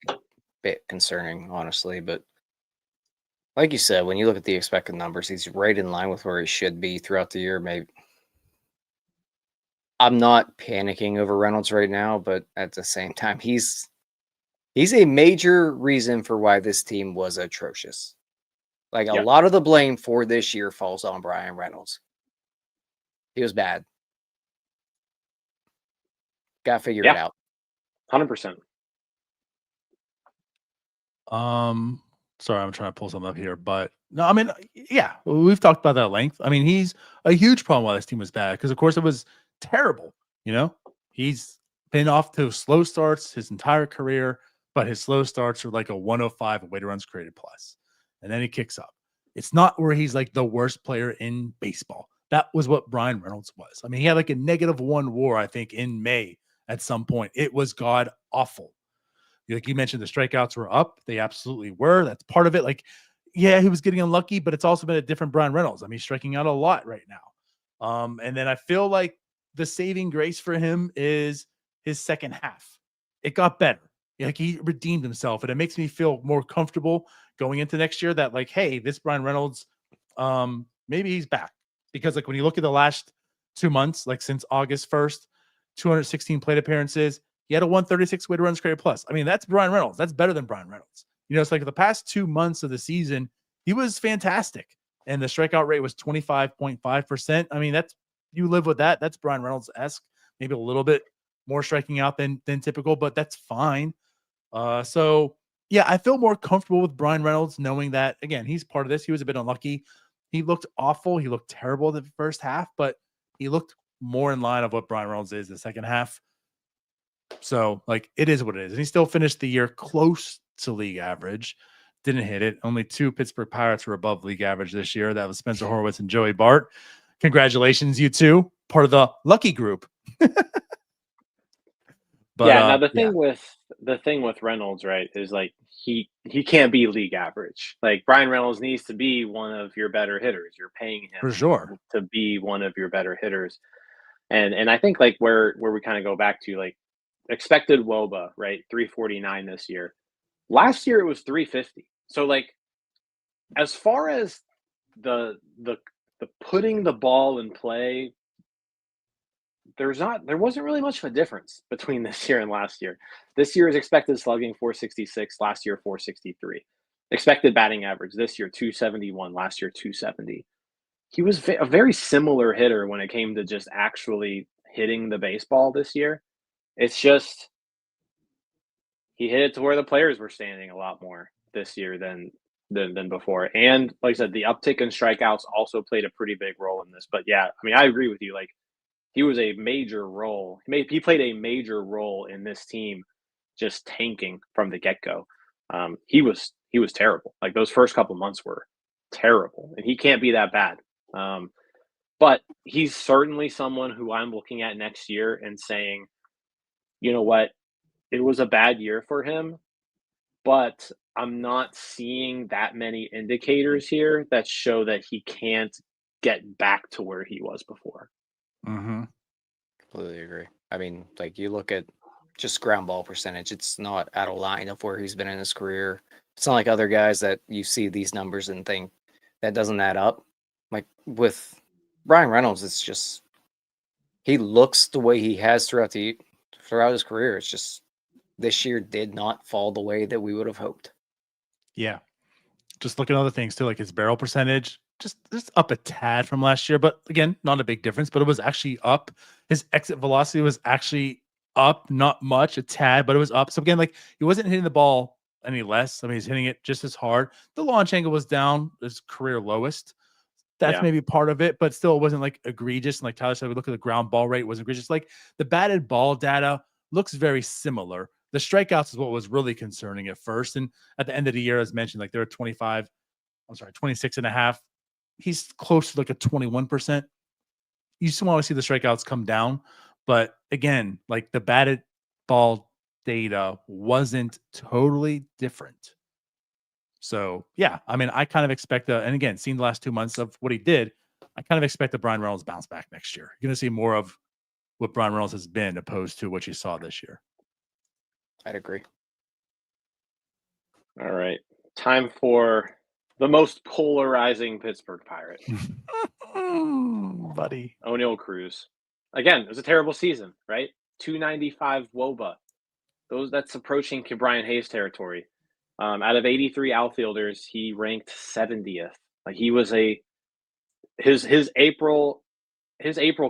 bit concerning, honestly. But like you said, when you look at the expected numbers, he's right in line with where he should be throughout the year. Maybe I'm not panicking over Reynolds right now, but at the same time, he's a major reason for why this team was atrocious. Like a lot of the blame for this year falls on Brian Reynolds. He was bad. Got to figure it out. 100%. Sorry, I'm trying to pull something up here, but no, I mean, yeah, we've talked about that at length. I mean, he's a huge problem why this team was bad because, of course, it was terrible. He's been off to slow starts his entire career, but his slow starts are like a 105 weighted runs created plus, and then he kicks up. It's not where he's like the worst player in baseball. That was what Brian Reynolds was. I mean, he had like a -1 WAR, I think, in May at some point. It was god awful. Like you mentioned, the strikeouts were up. They absolutely were. That's part of it. Like, yeah, he was getting unlucky, but it's also been a different Brian Reynolds. I mean, he's striking out a lot right now. And then I feel like the saving grace for him is his second half. It got better. Like he redeemed himself, and it makes me feel more comfortable going into next year that like, hey, this Brian Reynolds, maybe he's back. Because like when you look at the last 2 months, like since August 1st, 216 plate appearances, he had a 136 weighted runs created plus. I mean, that's Brian Reynolds. That's better than Brian Reynolds. It's like the past 2 months of the season, he was fantastic. And the strikeout rate was 25.5%. I mean, you live with that. That's Brian Reynolds-esque, maybe a little bit more striking out than typical, but that's fine. So yeah, I feel more comfortable with Brian Reynolds knowing that, again, he's part of this. He was a bit unlucky. He looked awful. He looked terrible the first half, but he looked more in line of what Brian Reynolds is the second half. So, like, it is what it is. And he still finished the year close to league average. Didn't hit it. Only 2 Pittsburgh Pirates were above league average this year. That was Spencer Horwitz and Joey Bart. Congratulations, you two. Part of the lucky group. But, now the thing with Reynolds, right, is like he can't be league average. Like Brian Reynolds needs to be one of your better hitters. You're paying him for sure to be one of your better hitters. And I think like where we kind of go back to like expected wOBA, right? 349 this year. Last year it was 350. So like as far as the putting the ball in play, there wasn't really much of a difference between this year and last year. This year is expected slugging 466, last year 463. expected batting average this year 271, last year 270. He was a very similar hitter when it came to just actually hitting the baseball this year. It's just he hit it to where the players were standing a lot more this year than before. And like I said, the uptick in strikeouts also played a pretty big role in this. But yeah, I mean, I agree with you. Like he was a major role. He played a major role in this team just tanking from the get-go. He was terrible. Like those first couple months were terrible, and he can't be that bad. But he's certainly someone who I'm looking at next year and saying, you know what, it was a bad year for him, but I'm not seeing that many indicators here that show that he can't get back to where he was before. Mm-hmm. Completely agree. I mean, like you look at just ground ball percentage, it's not out of line of where he's been in his career. It's not like other guys that you see these numbers and think that doesn't add up. Like with Ryan Reynolds, it's just he looks the way he has throughout his career. It's just this year did not fall the way that we would have hoped. Yeah. Just look at other things too, like his barrel percentage, just up a tad from last year, but again, not a big difference, but it was actually up. His exit velocity was actually up, not much, a tad, but it was up. So again, like he wasn't hitting the ball any less. I mean, he's hitting it just as hard. The launch angle was down, his career lowest. That's maybe part of it, but still it wasn't like egregious. And like Tyler said, we look at the ground ball rate, it was egregious. Like the batted ball data looks very similar. The strikeouts is what was really concerning at first. And at the end of the year, as mentioned, like they're 26 and a half. He's close to like a 21%. You still want to see the strikeouts come down. But again, like the batted ball data wasn't totally different. So yeah, I mean, I kind of expect and again, seeing the last 2 months of what he did, I kind of expect the Brian Reynolds bounce back next year. You're going to see more of what Brian Reynolds has been opposed to what you saw this year. I'd agree. All right. Time for the most polarizing Pittsburgh Pirate. Buddy. O'Neal Cruz. Again, it was a terrible season, right? 295 wOBA. That's approaching Brian Hayes territory. Out of 83 outfielders, he ranked 70th. Like he was his April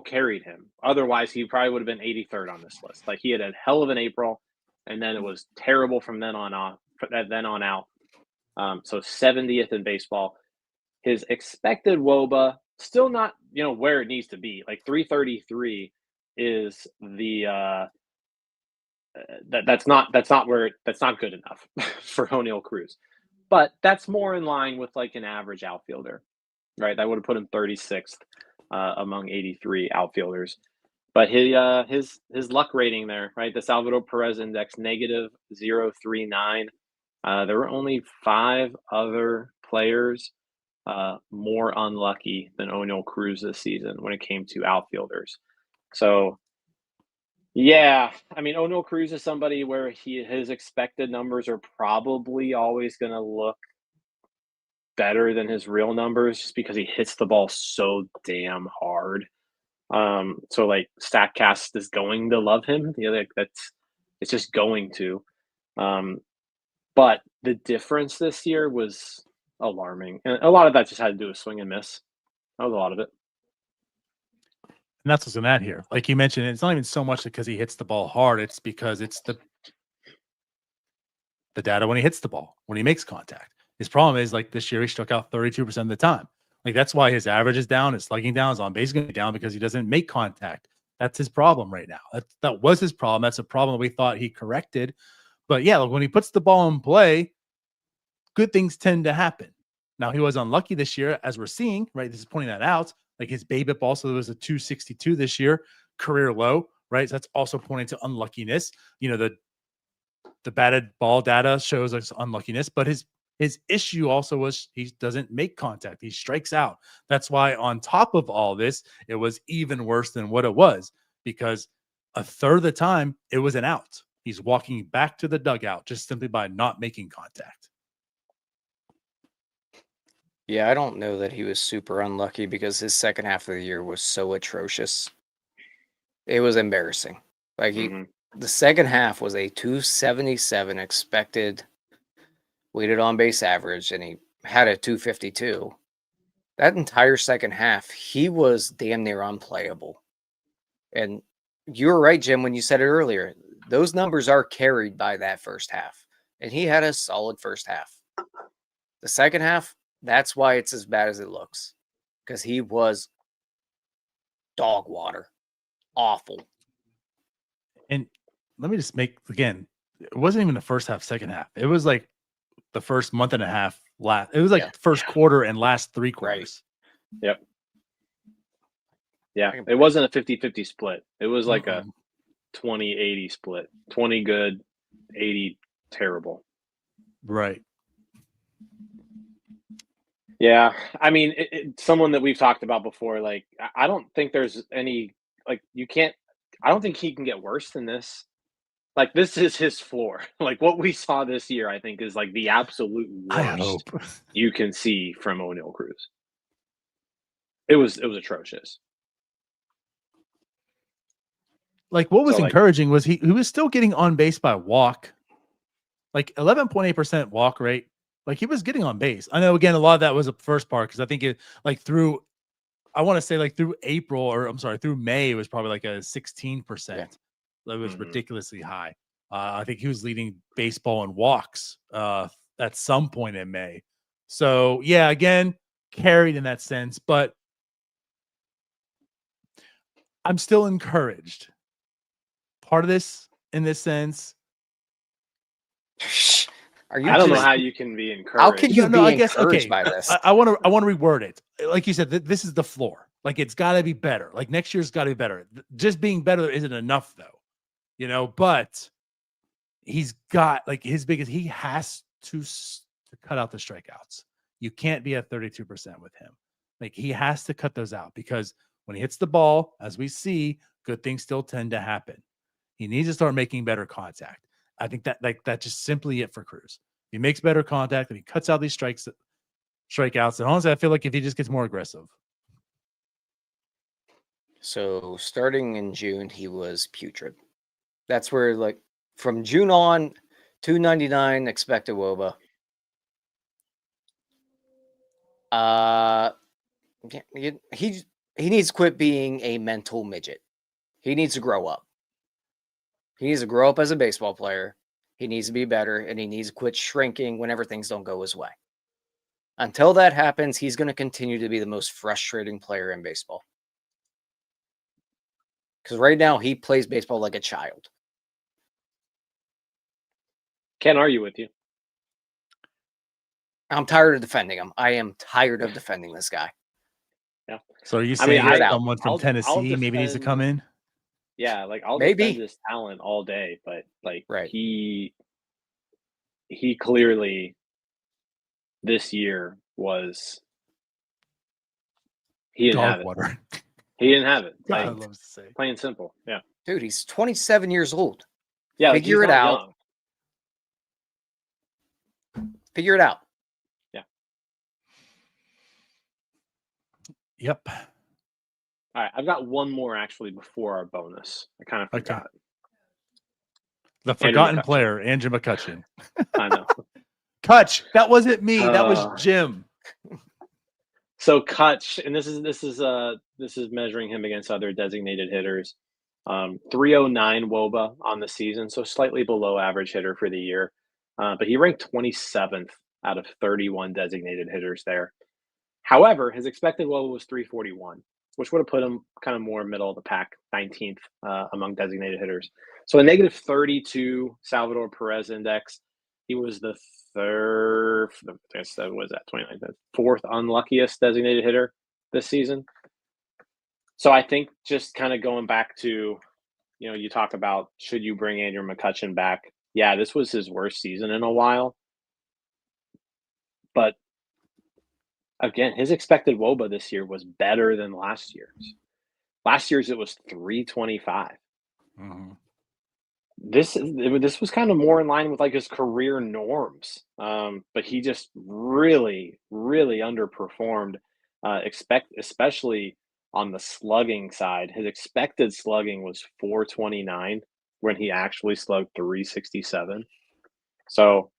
carried him. Otherwise, he probably would have been 83rd on this list. Like he had a hell of an April, and then it was terrible from then on out. So 70th in baseball. His expected wOBA still not where it needs to be. Like 333 is the that's not good enough for O'Neal Cruz, but that's more in line with like an average outfielder, right? That would have put him 36th among 83 outfielders. But his luck rating there, right? The Salvador Perez index negative 0.39. There were only 5 other players more unlucky than O'Neal Cruz this season when it came to outfielders. So yeah, I mean, O'Neal Cruz is somebody where his expected numbers are probably always going to look better than his real numbers just because he hits the ball so damn hard. So like StatCast is going to love him. It's just going to. But the difference this year was alarming. And a lot of that just had to do with swing and miss. That was a lot of it. And that's what's in that here. Like you mentioned, it's not even so much because he hits the ball hard. It's because it's the data when he hits the ball, when he makes contact. His problem is like this year he struck out 32% of the time. Like that's why his average is down, his slugging down, his on base is going to be down because he doesn't make contact. That's his problem right now. That was his problem. That's a problem we thought he corrected. But yeah, like when he puts the ball in play, good things tend to happen. Now he was unlucky this year, as we're seeing, right? This is pointing that out. Like his BABIP also was a 262 this year, career low, right? So that's also pointing to unluckiness. The batted ball data shows us unluckiness, but his issue also was he doesn't make contact. He strikes out. That's why on top of all this, it was even worse than what it was because a third of the time it was an out. He's walking back to the dugout just simply by not making contact. Yeah, I don't know that he was super unlucky because his second half of the year was so atrocious. It was embarrassing. Like the second half was a 277 expected weighted on base average, and he had a 252. That entire second half, he was damn near unplayable. And you were right, Jim, when you said it earlier. Those numbers are carried by that first half. And he had a solid first half. The second half, that's why it's as bad as it looks. Because he was dog water. Awful. And let me just make, again, it wasn't even the first half, second half. It was like the first month and a half. It was like first quarter and last 3 quarters. Yep. Yeah, it wasn't a 50-50 split. It was like a 20-80 split. 20 good, 80 terrible. Right. Yeah, I mean, someone that we've talked about before, like, I don't think there's any, like, I don't think he can get worse than this. Like, this is his floor. Like, what we saw this year, I think, is like the absolute I worst hope. you can see from O'Neal Cruz. It was atrocious. Like, what was So, like- encouraging was he was still getting on base by walk, like 11.8% walk rate. Like, he was getting on base. I know, again, a lot of that was the first part because I think it, like, through April, or I'm sorry, through May, it was probably like a 16%. Yeah. That was ridiculously high. I think he was leading baseball in walks at some point in May. So, yeah, again, carried in that sense, but I'm still encouraged. Part of this, in this sense, Are you I don't know just- how you can be encouraged. How can you No, be I guess, encouraged okay, by this? I want to reword it. Like you said, this is the floor. Like, it's got to be better. Like, next year's got to be better. Just being better isn't enough, though. You know, but he's got, like, his biggest, he has to cut out the strikeouts. You can't be at 32% with him. Like, he has to cut those out because when he hits the ball, as we see, good things still tend to happen. He needs to start making better contact. I think that's just simply it for Cruz. He makes better contact and he cuts out these strikeouts. And honestly, I feel like if he just gets more aggressive. So starting in June, he was putrid. That's where, like, from June on, 299 expected wOBA. He needs to quit being a mental midget. He needs to grow up. He needs to grow up as a baseball player. He needs to be better, and he needs to quit shrinking whenever things don't go his way. Until that happens, he's going to continue to be the most frustrating player in baseball. Because right now, he plays baseball like a child. Can't argue with you. I'm tired of defending him. I am tired of defending this guy. So are you I mean, saying I'll- someone from I'll Tennessee maybe needs to defend- come in? Yeah, like, I'll Maybe. defend his talent all day, but, like, Right. he clearly this year was he didn't have Dog it. water. He didn't have it. God, I Like, love to say. plain and simple. Yeah. Dude, he's 27 years old. Yeah. Like, Figure he's it not out. young. Figure it out. Yep. All right. I've got one more actually before our bonus. I kind of Okay. forgot. The Andrew forgotten McCutchen. player, Andrew McCutchen. I know. Kutch, that wasn't me. That was Uh, Jim. So Kutch, and this is measuring him against other designated hitters. 309 wOBA on the season, so slightly below average hitter for the year. But he ranked 27th out of 31 designated hitters there. However, his expected wOBA was 341, which would have put him kind of more middle of the pack, 19th among designated hitters. So a negative 32 Salvador Perez index. He was the third, I guess that was at 29, the fourth unluckiest designated hitter this season. So I think just kind of going back to, you talk about, should you bring Andrew McCutchen back? Yeah, this was his worst season in a while. But again, his expected wOBA this year was better than last year's. Last year's it was 325. Mm-hmm. This was kind of more in line with, like, his career norms. But he just really, really underperformed. Especially on the slugging side. His expected slugging was 429 when he actually slugged 367. So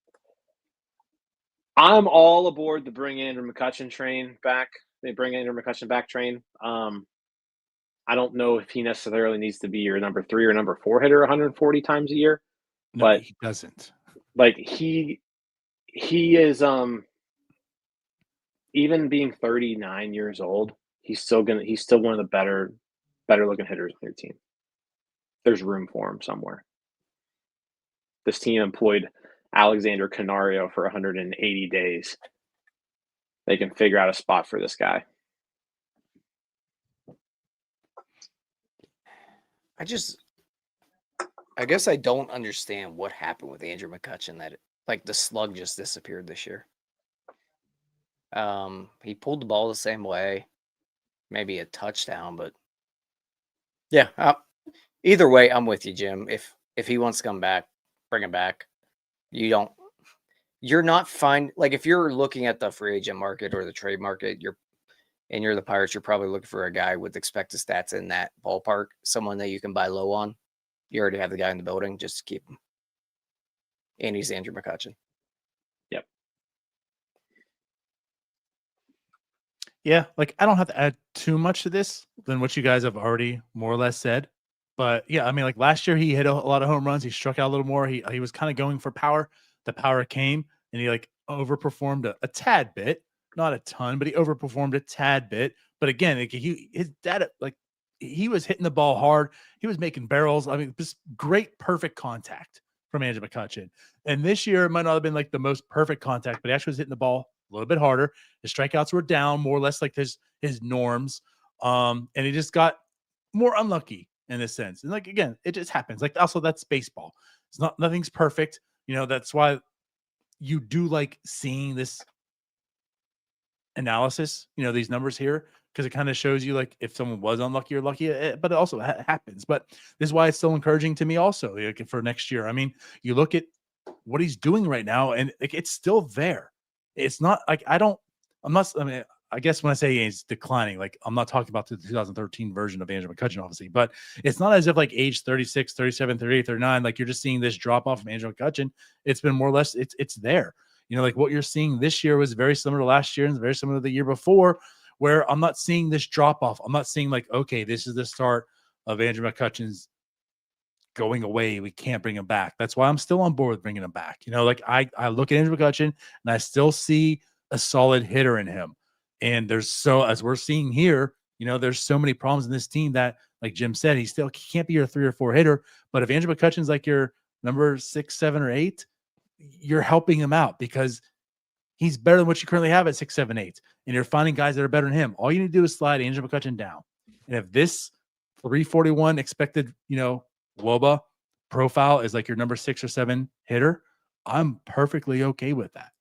I'm all aboard the bring Andrew McCutchen train back. They bring Andrew McCutchen back train. I don't know if he necessarily needs to be your number 3 or number 4 hitter 140 times a year, No, but he doesn't. like he is even being 39 years old, he's still one of the better looking hitters on your team. There's room for him somewhere. This team employed Alexander Canario for 180 days. They can figure out a spot for this guy. I guess I don't understand what happened with Andrew McCutchen that like the slug just disappeared this year. He pulled the ball the same way, maybe a touchdown, but yeah. Either way, I'm with you, Jim. If he wants to come back, bring him back. You're not fine. Like if you're looking at the free agent market or the trade market, you're the Pirates, you're probably looking for a guy with expected stats in that ballpark, someone that you can buy low on. You already have the guy in the building, just to keep him. And he's Andrew McCutchen. Yep. Yeah, like I don't have to add too much to this than what you guys have already more or less said. But yeah, I mean, like last year he hit a lot of home runs. He struck out a little more. He was kind of going for power. The power came, and he like overperformed a tad bit, not a ton, but he overperformed a tad bit. But again, like, his data, like he was hitting the ball hard. He was making barrels. I mean, just great, perfect contact from Andrew McCutchen. And this year it might not have been like the most perfect contact, but he actually was hitting the ball a little bit harder. His strikeouts were down more or less like his norms. And he just got more unlucky in a sense. And like again, it just happens. Like also that's baseball. It's not nothing's perfect. You know, that's why you do like seeing this analysis, you know, these numbers here, because it kind of shows you like if someone was unlucky or lucky, but it also happens. But this is why it's still encouraging to me also like, for next year. I mean, you look at what he's doing right now and like, it's still there. It's not like I mean, I guess when I say he's declining, like I'm not talking about the 2013 version of Andrew McCutchen, obviously, but it's not as if like age 36, 37, 38, 39, like you're just seeing this drop off of Andrew McCutchen. It's been more or less, it's there. You know, like what you're seeing this year was very similar to last year and very similar to the year before, where I'm not seeing this drop off. I'm not seeing like, okay, this is the start of Andrew McCutchen's going away. We can't bring him back. That's why I'm still on board with bringing him back. You know, like I look at Andrew McCutchen and I still see a solid hitter in him. And as we're seeing here, you know, there's so many problems in this team that, like Jim said, he can't be your 3 or 4 hitter. But if Andrew McCutchen's like your number 6, 7, or 8, you're helping him out because he's better than what you currently have at 6, 7, 8. And you're finding guys that are better than him. All you need to do is slide Andrew McCutchen down. And if this 341 expected, you know, wOBA profile is like your number 6 or 7 hitter, I'm perfectly okay with that.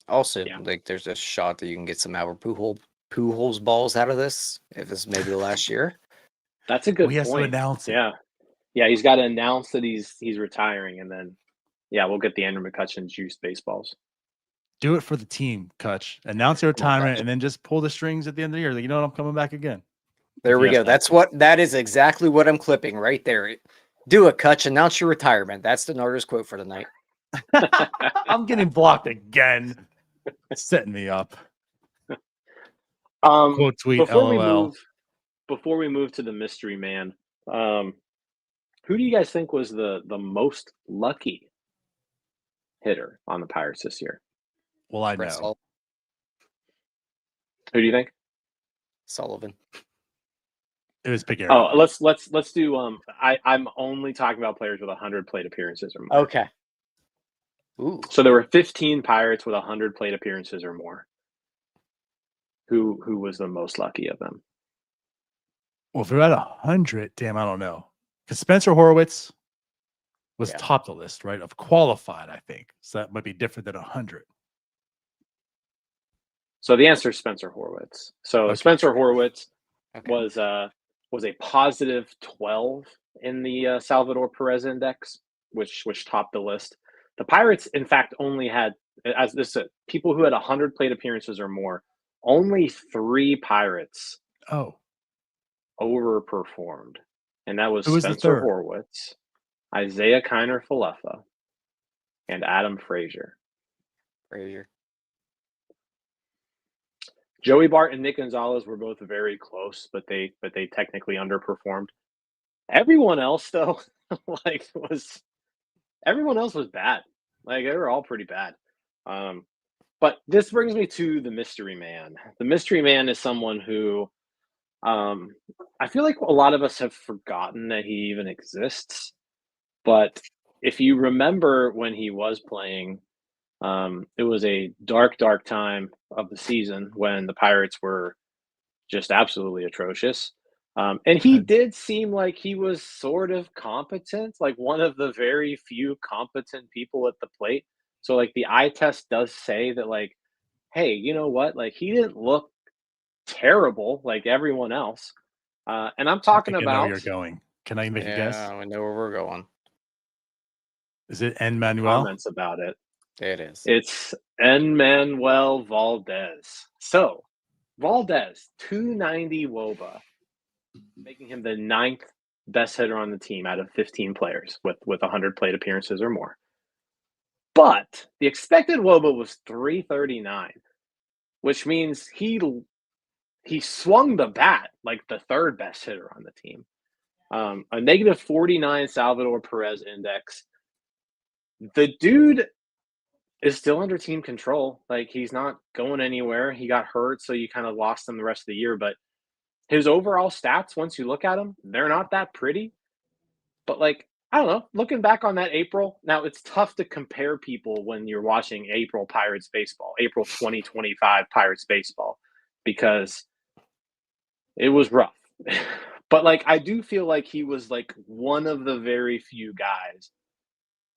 Also, Yeah. like there's a shot that you can get some Albert Pujols balls out of this if this is maybe the last year. That's a good He has to point. announce it. Yeah, he's got to announce that he's retiring, and then we'll get the Andrew McCutchen juiced baseballs. Do it for the team, Kutch. Announce your retirement and then just pull the strings at the end of the year. Like, you know what? I'm coming back again. There we go. That is exactly what I'm clipping right there. Do it, Kutch. Announce your retirement. That's the Narder's quote for the night. I'm getting blocked again. Setting me up. Quote tweet LOL. Before we move to the mystery man, who do you guys think was the most lucky hitter on the Pirates this year? Well, I know. Who do you think? Sullivan. It was Piguero. Oh, let's do. I'm only talking about players with 100 plate appearances or more. Okay. Ooh. So there were 15 Pirates with 100 plate appearances or more. Who was the most lucky of them? Well, if they're at 100, damn, I don't know. Because Spencer Horwitz was top of the list, right? Of qualified, I think. So that might be different than 100. So the answer is Spencer Horwitz. So okay. Spencer Horwitz was a positive 12 in the Salvador Perez Index, which topped the list. The Pirates, in fact, only had, as this people who had 100 plate appearances or more. Only 3 Pirates overperformed, and that was Spencer Horwitz, Isaiah Kiner-Falefa, and Adam Frazier. Frazier. Joey Bart and Nick Gonzalez were both very close, but they technically underperformed. Everyone else though, everyone else was bad. Like they were all pretty bad. But this brings me to the mystery man. The mystery man is someone who I feel like a lot of us have forgotten that he even exists. But if you remember when he was playing, it was a dark, dark time of the season when the Pirates were just absolutely atrocious. And he did seem like he was sort of competent, like one of the very few competent people at the plate. So, like, the eye test does say that, like, hey, you know what? Like, he didn't look terrible like everyone else. And I'm talking I think I know where about you're going. Can I make a guess? Yeah, I know where we're going. Is it N. Manuel? comments about it. It is. It's Manuel Valdez. So, Valdez, 290 wOBA, making him the 9th best hitter on the team out of 15 players with 100 plate appearances or more. But the expected wOBA was 339, which means he swung the bat like the 3rd best hitter on the team. A negative 49 Salvador Perez index. The dude is still under team control. Like, he's not going anywhere. He got hurt, so you kind of lost him the rest of the year. But his overall stats, once you look at them, they're not that pretty. But, like, I don't know. Looking back on that April, now it's tough to compare people when you're watching April Pirates baseball, April 2025 Pirates baseball, because it was rough. But, like, I do feel like he was, like, one of the very few guys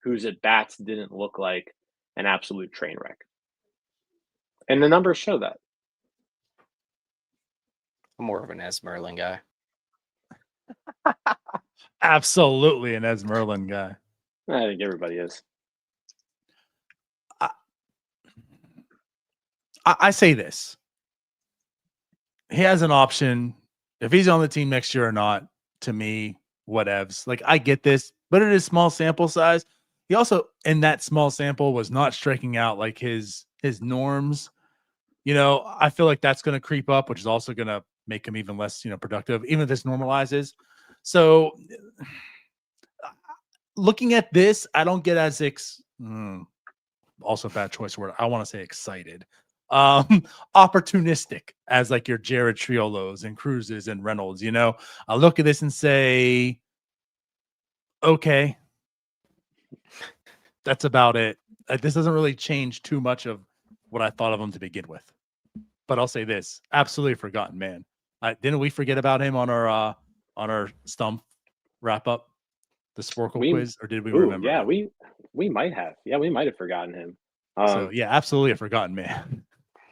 whose at-bats didn't look like an absolute train wreck. And the numbers show that. I'm more of an Esmerlin guy. Absolutely an Esmerlin guy. I think everybody is. I say this. He has an option. If he's on the team next year or not, to me, whatevs. Like, I get this, but it is small sample size. He also, in that small sample, was not striking out like his norms. You know, I feel like that's going to creep up, which is also going to make him even less, productive, even if this normalizes. So, looking at this, I don't get as also bad choice of word. I want to say excited. Opportunistic as like your Jared Triolos and Cruzes and Reynolds. I look at this and say, okay, that's about it. This doesn't really change too much of what I thought of him to begin with. But I'll say this: absolutely a forgotten man. Didn't we forget about him on our stump wrap up, the Sporkle quiz, or did we remember? Yeah, him? we might have. Yeah, we might have forgotten him. So yeah, absolutely a forgotten man.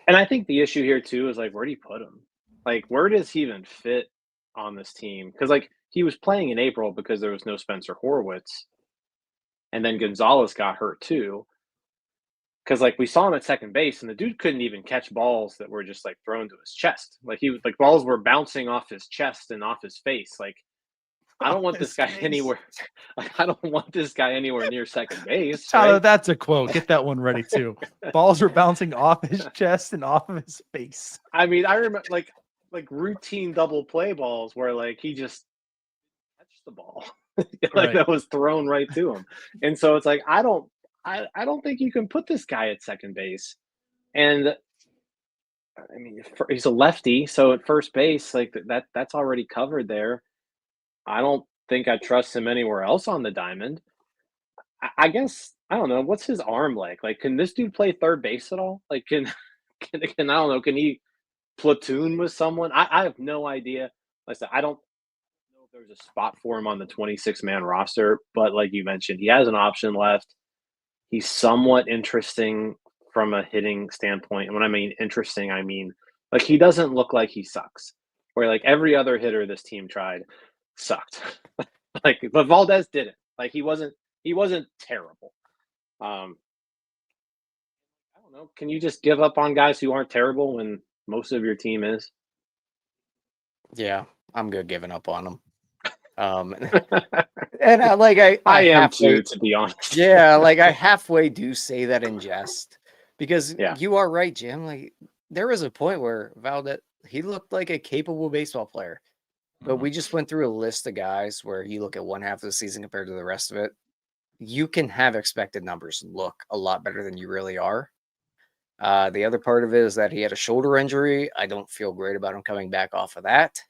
And I think the issue here too is, like, where do you put him? Like, where does he even fit on this team? Because, like, he was playing in April because there was no Spencer Horwitz, and then Gonzalez got hurt too. Because, like, we saw him at second base, and the dude couldn't even catch balls that were just, like, thrown to his chest. Like, balls were bouncing off his chest and off his face. Like, I don't want this guy anywhere. Like, I don't want this guy anywhere near second base. Tyler, right? that's a quote. Get that one ready too. Balls were bouncing off his chest and off of his face. I mean, I remember like routine double play balls where, like, he just touched the ball, that was thrown right to him. And so it's like, I don't think you can put this guy at second base. And I mean, he's a lefty, so at first base, like, that's already covered there. I don't think I trust him anywhere else on the diamond. I guess, I don't know, what's his arm like? Like, can this dude play third base at all? Like, can I don't know, can he platoon with someone? I have no idea. Like I said, I don't know if there's a spot for him on the 26-man roster, but like you mentioned, he has an option left. He's somewhat interesting from a hitting standpoint. And when I mean interesting, I mean, like, he doesn't look like he sucks. Where, like, every other hitter this team tried sucked. But Valdez didn't. Like, he wasn't terrible. I don't know. Can you just give up on guys who aren't terrible when most of your team is? Yeah, I'm good giving up on him. And I am halfway, too, to be honest. yeah, like I halfway do say that in jest because Yeah. you are right, Jim. Like there was a point where Valdez, he looked like a capable baseball player, but we just went through a list of guys where you look at one half of the season compared to the rest of it. You can have expected numbers look a lot better than you really are. The other part of it is that he had a shoulder injury. I don't feel great about him coming back off of that.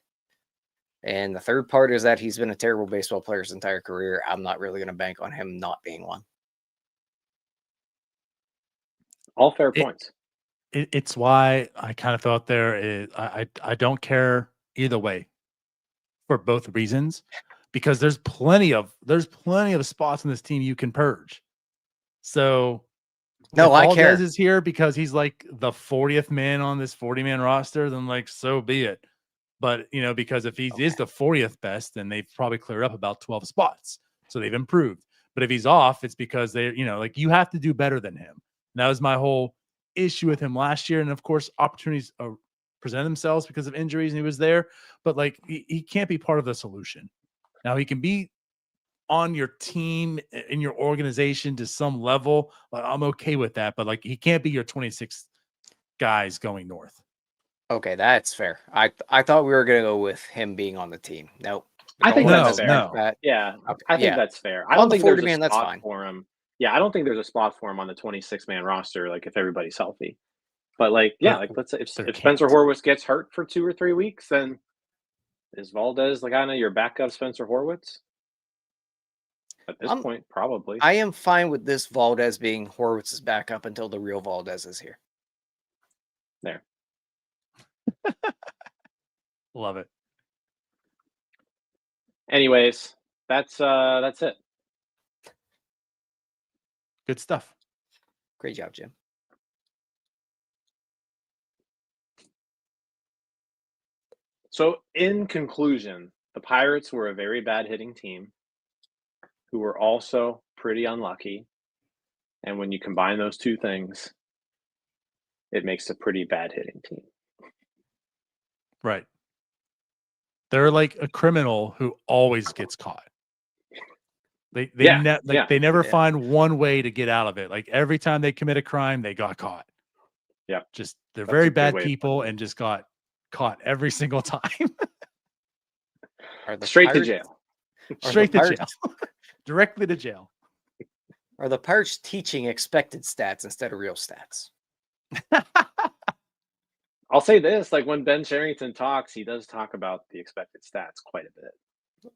And the third part is that he's been a terrible baseball player his entire career. I'm not really going to bank on him not being one. All fair points. It's why I kind of thought there is I don't care either way for both reasons, because there's plenty of spots in this team you can purge. So No, if I Valdez care. is here because he's like the 40th man on this 40-man roster, then like so be it. But because if he is the 40th best, then they've probably cleared up about 12 spots. So they've improved. But if he's off, it's because they, like you have to do better than him. And that was my whole issue with him last year. And of course, opportunities present themselves because of injuries, and he was there. But like he can't be part of the solution. Now he can be on your team, in your organization to some level. Like, I'm okay with that. But like he can't be your 26 guys going north. Okay, that's fair. I thought we were going to go with him being on the team. Nope. I think that's fair. No. Yeah, Okay, I think yeah. that's fair. I On don't the think there's 40-man, a that's spot fine. for him. Yeah, I don't think there's a spot for him on the 26-man roster. Like if everybody's healthy, but like yeah, like let's say if Spencer Horwitz gets hurt for 2 or 3 weeks, then is Valdez like I know your backup Spencer Horwitz? At this point, probably. I am fine with this Valdez being Horwitz's backup until the real Valdez is here. There. Love it. Anyways, that's it. Good stuff. Great job, Jim. So in conclusion, the Pirates were a very bad hitting team who were also pretty unlucky. And when you combine those two things, it makes a pretty bad hitting team. Right. They're like a criminal who always gets caught. They never find one way to get out of it. Like every time they commit a crime, they got caught. Yeah. Just they're very bad people and just got caught every single time. Straight to jail. Straight to jail. Directly to jail. Are the Pirates teaching expected stats instead of real stats? I'll say this, like when Ben Cherington talks, he does talk about the expected stats quite a bit.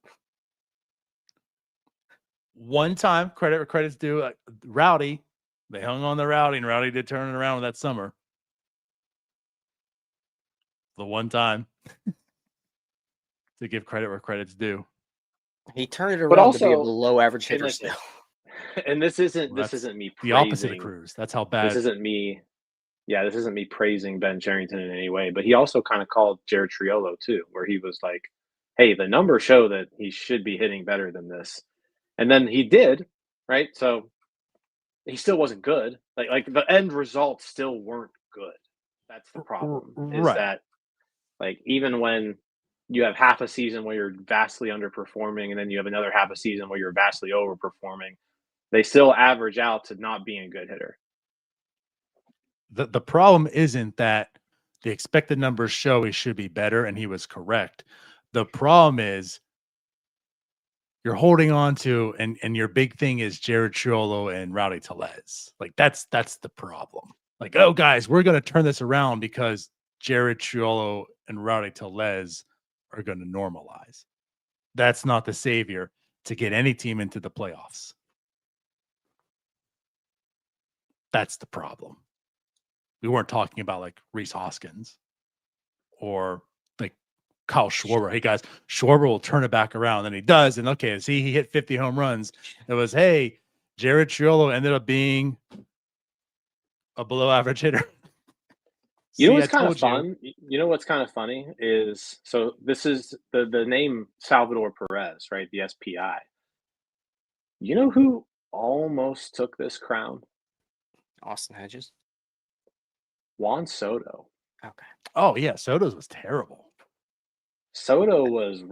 One time, credit where credit's due, Rowdy, they hung on the Rowdy, and Rowdy did turn it around that summer. The one time to give credit where credit's due. He turned it around to be a below average hitter still. And this isn't me the praising, opposite of Cruz. That's how bad. This isn't me praising Ben Cherington in any way, but he also kind of called Jared Triolo too, where he was like, hey, the numbers show that he should be hitting better than this. And then he did, right? So he still wasn't good. Like the end results still weren't good. That's the problem. Is that like even when you have half a season where you're vastly underperforming and then you have another half a season where you're vastly overperforming, they still average out to not being a good hitter. The problem isn't that the expected numbers show he should be better, and he was correct. The problem is you're holding on to, and your big thing is Jared Triolo and Rowdy Tellez. Like that's the problem. Like, oh guys, we're going to turn this around because Jared Triolo and Rowdy Tellez are going to normalize. That's not the savior to get any team into the playoffs. That's the problem. We weren't talking about like Rhys Hoskins or like Kyle Schwarber. Hey guys, Schwarber will turn it back around, and he does. And okay, see, he hit 50 home runs. It was, hey, Jared Triolo ended up being a below average hitter. You know what's kind of fun? You know what's kind of funny is, so this is the name Salvador Perez, right? The SPI. You know who almost took this crown? Austin Hedges. Juan Soto. Okay. Oh yeah, Soto's was terrible. Soto was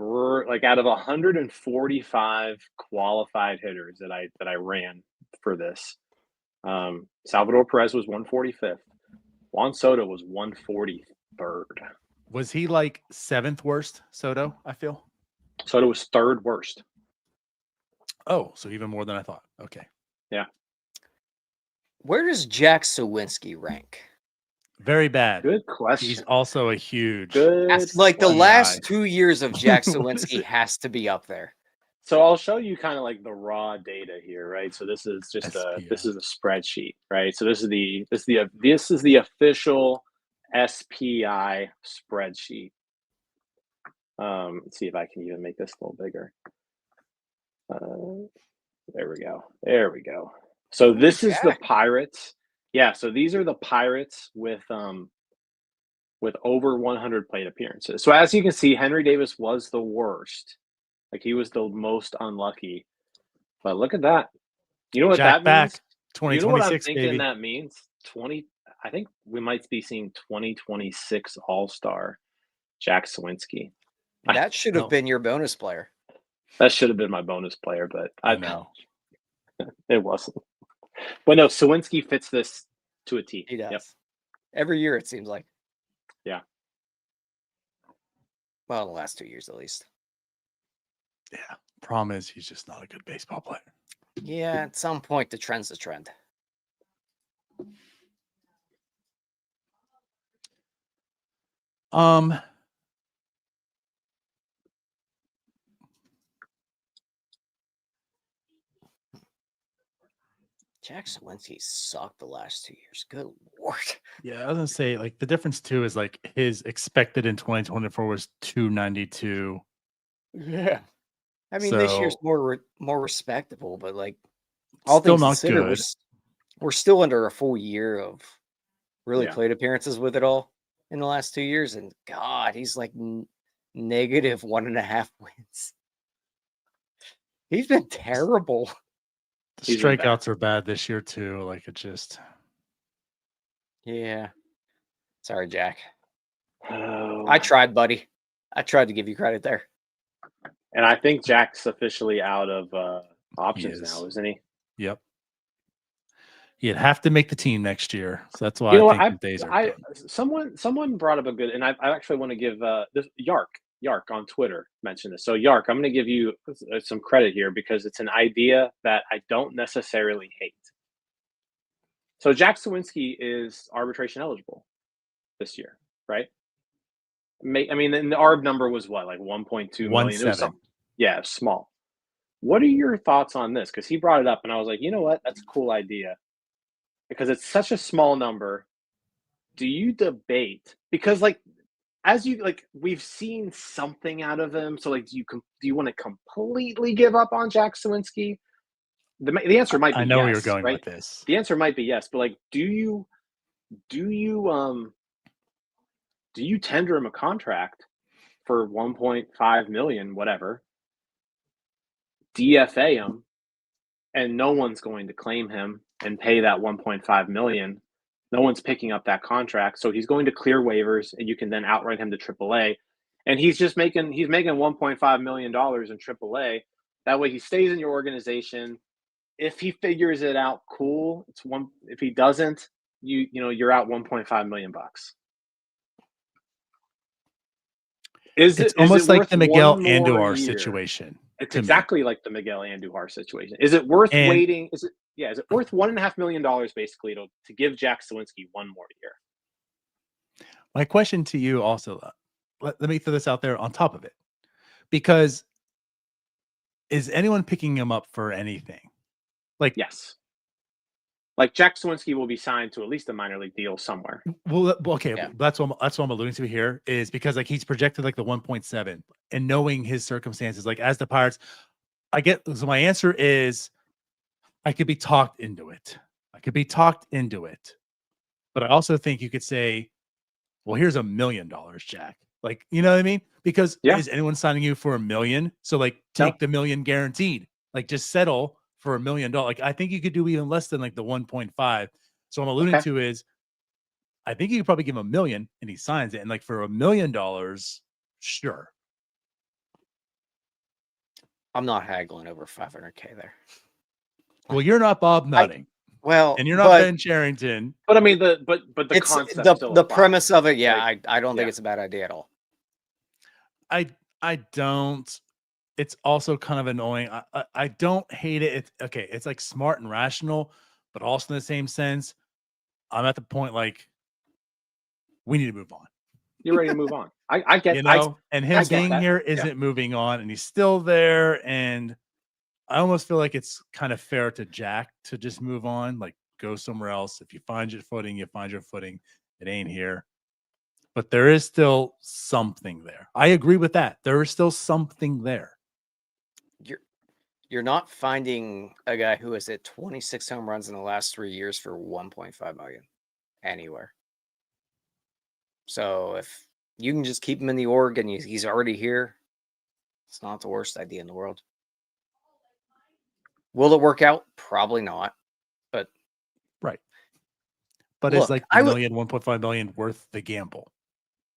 like out of 145 qualified hitters that I ran for this. Salvador Perez was 145th. Juan Soto was 143rd. Was he like 7th worst, Soto, I feel? Soto was 3rd worst. Oh, so even more than I thought. Okay. Yeah. Where does Jack Sawinski rank? Very bad. Good question. He's also a huge. Good. Like the question. last 2 years of Jack What is Sawinski it? has to be up there. So I'll show you kind of like the raw data here, right? So this is just SPI. this is a spreadsheet, right? So this is the official SPI spreadsheet. Let's see if I can even make this a little bigger. There we go. There we go. So this is the Pirates. Yeah, so these are the Pirates with over 100 plate appearances. So as you can see, Henry Davis was the worst. Like he was the most unlucky. But look at that. You know what Jack that back, means? You know what I'm 2026, thinking baby. that means? I think we might be seeing 2026 All-Star Jack Sawinski. That should have No. been your bonus player. That should have been my bonus player, but I know. it wasn't. But no, Sawinski fits this to a T. He does. Yep. Every year, it seems like. Yeah. Well, the last 2 years at least. Yeah. Problem is, he's just not a good baseball player. Yeah, at some point, the trend's the trend. Jack Sawinski sucked the last 2 years. Good Lord. Yeah, I was gonna say like the difference too is like his expected in 2024 was 292. Yeah. I mean, this year's So- more respectable, but like all Still things not considered, good. we're still under a full year of really Yeah. plate appearances with it all in the last 2 years, and God, he's like negative 1.5 wins. He's been terrible. The He's been bad. strikeouts are bad this year too. Like it just Yeah. Sorry, Jack. Oh. I tried, buddy. I tried to give you credit there. And I think Jack's officially out of options is. now, isn't he? Yep. He'd have to make the team next year. So that's why You know I what? think the days are done. Someone brought up a good, and I actually want to give this Yark on Twitter mentioned this. So Yark, I'm going to give you some credit here because it's an idea that I don't necessarily hate. So Jack Sawinski is arbitration eligible this year, right? I mean, and the ARB number was what, like 1.2 million? It was 1.7. yeah, small. What are your thoughts on this? Because he brought it up, and I was like, you know what? That's a cool idea. Because it's such a small number. Do you debate? Because we've seen something out of him. So like, do you want to completely give up on Jack Sawinski? The answer might be I know where yes, you're going right? with this. The answer might be yes, but like, do you tender him a contract for 1.5 million, whatever, DFA him, and no one's going to claim him and pay that 1.5 million? No one's picking up that contract, so he's going to clear waivers, and you can then outright him to AAA. And he's making $1.5 million in AAA. That way, he stays in your organization. If he figures it out, cool. It's one. If he doesn't, you're out $1.5 million. It's almost like the Miguel Andujar situation. It's to me. exactly like the Miguel Andujar situation. Is it worth waiting? Is it worth $1.5 million basically to give Jack Sawinski one more year? My question to you also, let me throw this out there on top of it, because is anyone picking him up for anything? Like, yes. Like Jack Sawinski will be signed to at least a minor league deal somewhere. Well, okay, Yeah. that's what I'm alluding to here, is because like he's projected like the 1.7, and knowing his circumstances, like as the Pirates, so my answer is I could be talked into it. But I also think you could say, well, here's $1 million, Jack. Like, you know what I mean? Because is anyone signing you for $1 million? So like take the $1 million guaranteed. Like just settle for $1 million. Like I think you could do even less than like the 1.5. So I'm alluding to is I think you could probably give him $1 million and he signs it. And like for $1 million, sure. I'm not haggling over 500K there. Well, you're not Bob Nutting, Well, and you're not Ben Charrington. But I mean, the it's concept the still applies. premise of it. Yeah, Like, I don't think yeah. it's a bad idea at all. I don't. It's also kind of annoying. I don't hate it. It's okay. It's like smart and rational, but also in the same sense, I'm at the point like we need to move on. You're ready to move on. I get, You know, and him I get being that. here isn't moving on, and he's still there. And I almost feel like it's kind of fair to Jack to just move on, like go somewhere else. If you find your footing, you find your footing. It ain't here. But there is still something there. I agree with that. There is still something there. You're not finding a guy who has hit 26 home runs in the last 3 years for 1.5 million anywhere. So if you can just keep him in the org and he's already here, it's not the worst idea in the world. Will it work out? Probably not. But right. But look, is like the 1.5 million worth the gamble?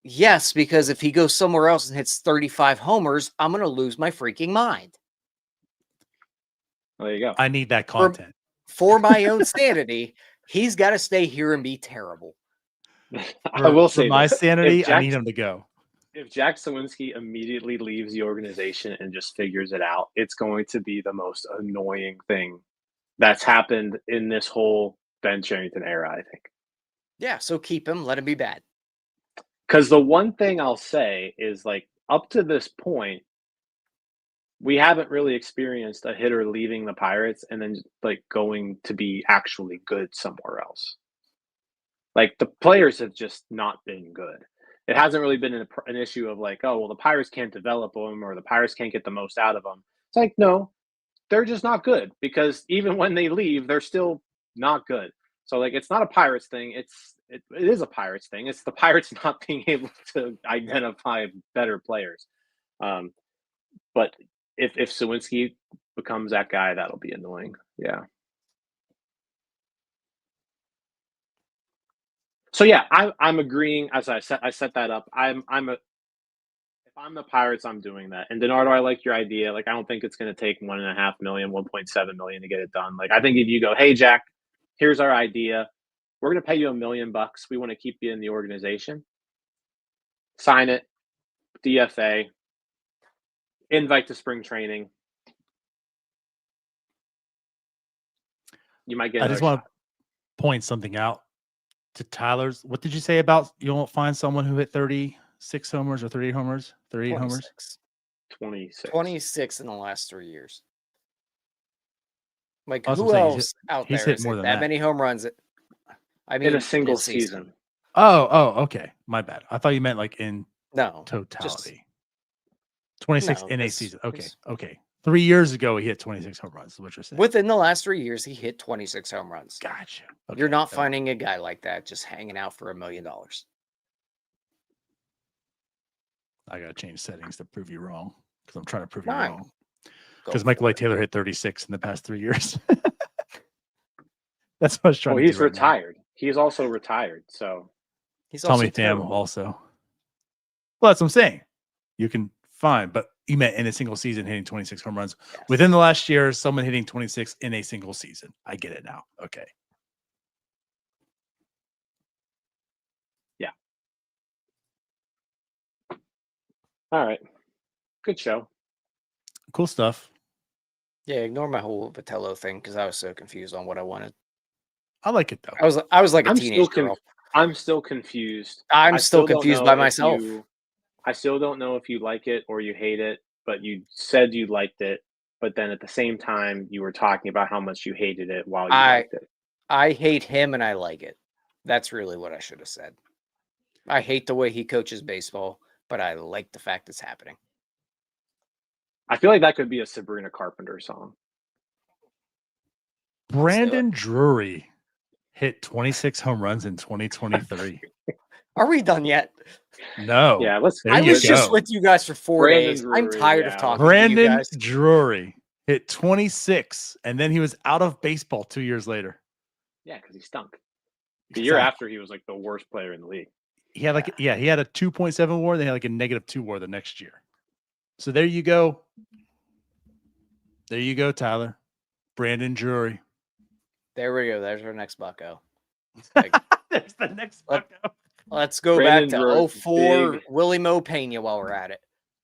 Yes, because if he goes somewhere else and hits 35 homers, I'm going to lose my freaking mind. Well, there you go. I need that content. For my own sanity, he's got to stay here and be terrible. I will say for my this. sanity, I need him to go. If Jack Sawinski immediately leaves the organization and just figures it out, it's going to be the most annoying thing that's happened in this whole Ben Cherington era, I think. Yeah, so keep him, let him be bad. Because the one thing I'll say is, like, up to this point, we haven't really experienced a hitter leaving the Pirates and then like going to be actually good somewhere else. Like, the players have just not been good. It hasn't really been an issue of like, oh, well, the Pirates can't develop them or the Pirates can't get the most out of them. It's like, no, they're just not good, because even when they leave, they're still not good. So like, it's not a Pirates thing. It is a Pirates thing. It's the Pirates not being able to identify better players. But if Sawinski becomes that guy, that'll be annoying. Yeah. So yeah, I'm agreeing. As I set that up. If I'm the Pirates, I'm doing that. And Denardo, I like your idea. Like, I don't think it's going to take 1.5 million, 1.7 million to get it done. Like, I think if you go, hey Jack, here's our idea. We're going to pay you $1 million. We want to keep you in the organization. Sign it. DFA. Invite to spring training. You might get. I just want to point something out to Tyler's. What did you say about you won't find someone who hit 36 homers or 38 homers? 38 homers? 26 in the last 3 years. Like, That's who what I'm saying. else out he's there hit has more hit than that that. many home runs? I mean, in a single this season. Oh, okay. My bad. I thought you meant like in No, totality. 26 no, in a this- season. Okay. this- Okay. 3 years ago, he hit 26 home runs. Is what you're saying. within the last 3 years, he hit 26 home runs. Gotcha. Okay. You're not finding a guy like that just hanging out for $1 million. I got to change settings to prove you wrong because I'm trying to prove Fine. you wrong. Go Because Michael for A. it. Taylor hit 36 in the past 3 years. That's what I was trying Well, to he's do right now. retired. He's also retired. So He's Tommy also Pham terrible. also. Well, that's what I'm saying. You can find, but you meant in a single season hitting 26 home runs. Yes. Within the last year, someone hitting 26 in a single season. I get it now. Okay. yeah. All right. Good show. Cool stuff. Yeah, ignore my whole Vitello thing because I was so confused on what I wanted. I like it though. I was like a I'm teenage still girl. I'm still confused. I'm I still don't confused know by if myself. I still don't know if you like it or you hate it, but you said you liked it. But then at the same time, you were talking about how much you hated it while you liked it. I hate him and I like it. That's really what I should have said. I hate the way he coaches baseball, but I like the fact it's happening. I feel like that could be a Sabrina Carpenter song. Brandon Drury hit 26 home runs in 2023. Are we done yet? No. Yeah, let's. There I you was just go. with you guys for 4 Brandon days. I'm Drury, tired yeah. of talking to you Brandon guys. Drury hit 26, and then he was out of baseball 2 years later. Yeah, because he stunk. The year after, he was like the worst player in the league. He had he had a 2.7 WAR, then he had like a -2 WAR the next year. So there you go. There you go, Tyler. Brandon Drury. There we go. There's our next bucko. There's the next Let- bucko. Let's go Brandon back to Drury, 04 big. Willie Mo Pena while we're at it.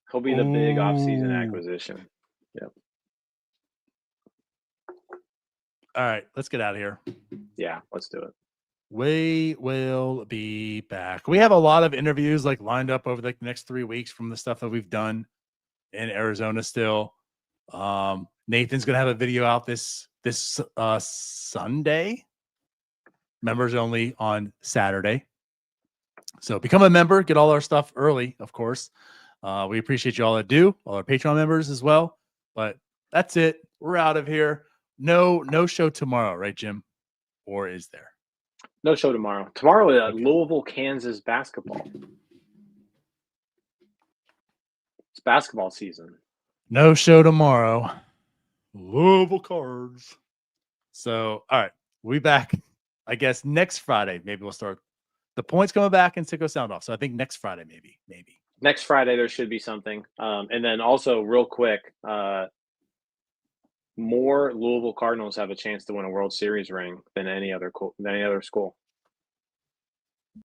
He'll be the big off-season Ooh. acquisition. All right, let's get out of here. Yeah, let's do it. We will be back. We have a lot of interviews like lined up over the next 3 weeks from the stuff that we've done in Arizona still. Nathan's gonna have a video out this Sunday. Members only on Saturday. So become a member, get all our stuff early, of course. We appreciate you all that do, all our Patreon members as well. But that's it. We're out of here. No show tomorrow, right, Jim? Or is there? No show tomorrow. Tomorrow, Okay. Louisville, Kansas basketball. It's basketball season. No show tomorrow. Louisville Cards. So, all right, we'll be back, I guess, next Friday. Maybe we'll start. The points coming back and Sicko Sound Off. So I think next Friday, maybe. Next Friday, there should be something. And then also, real quick, more Louisville Cardinals have a chance to win a World Series ring than any other school.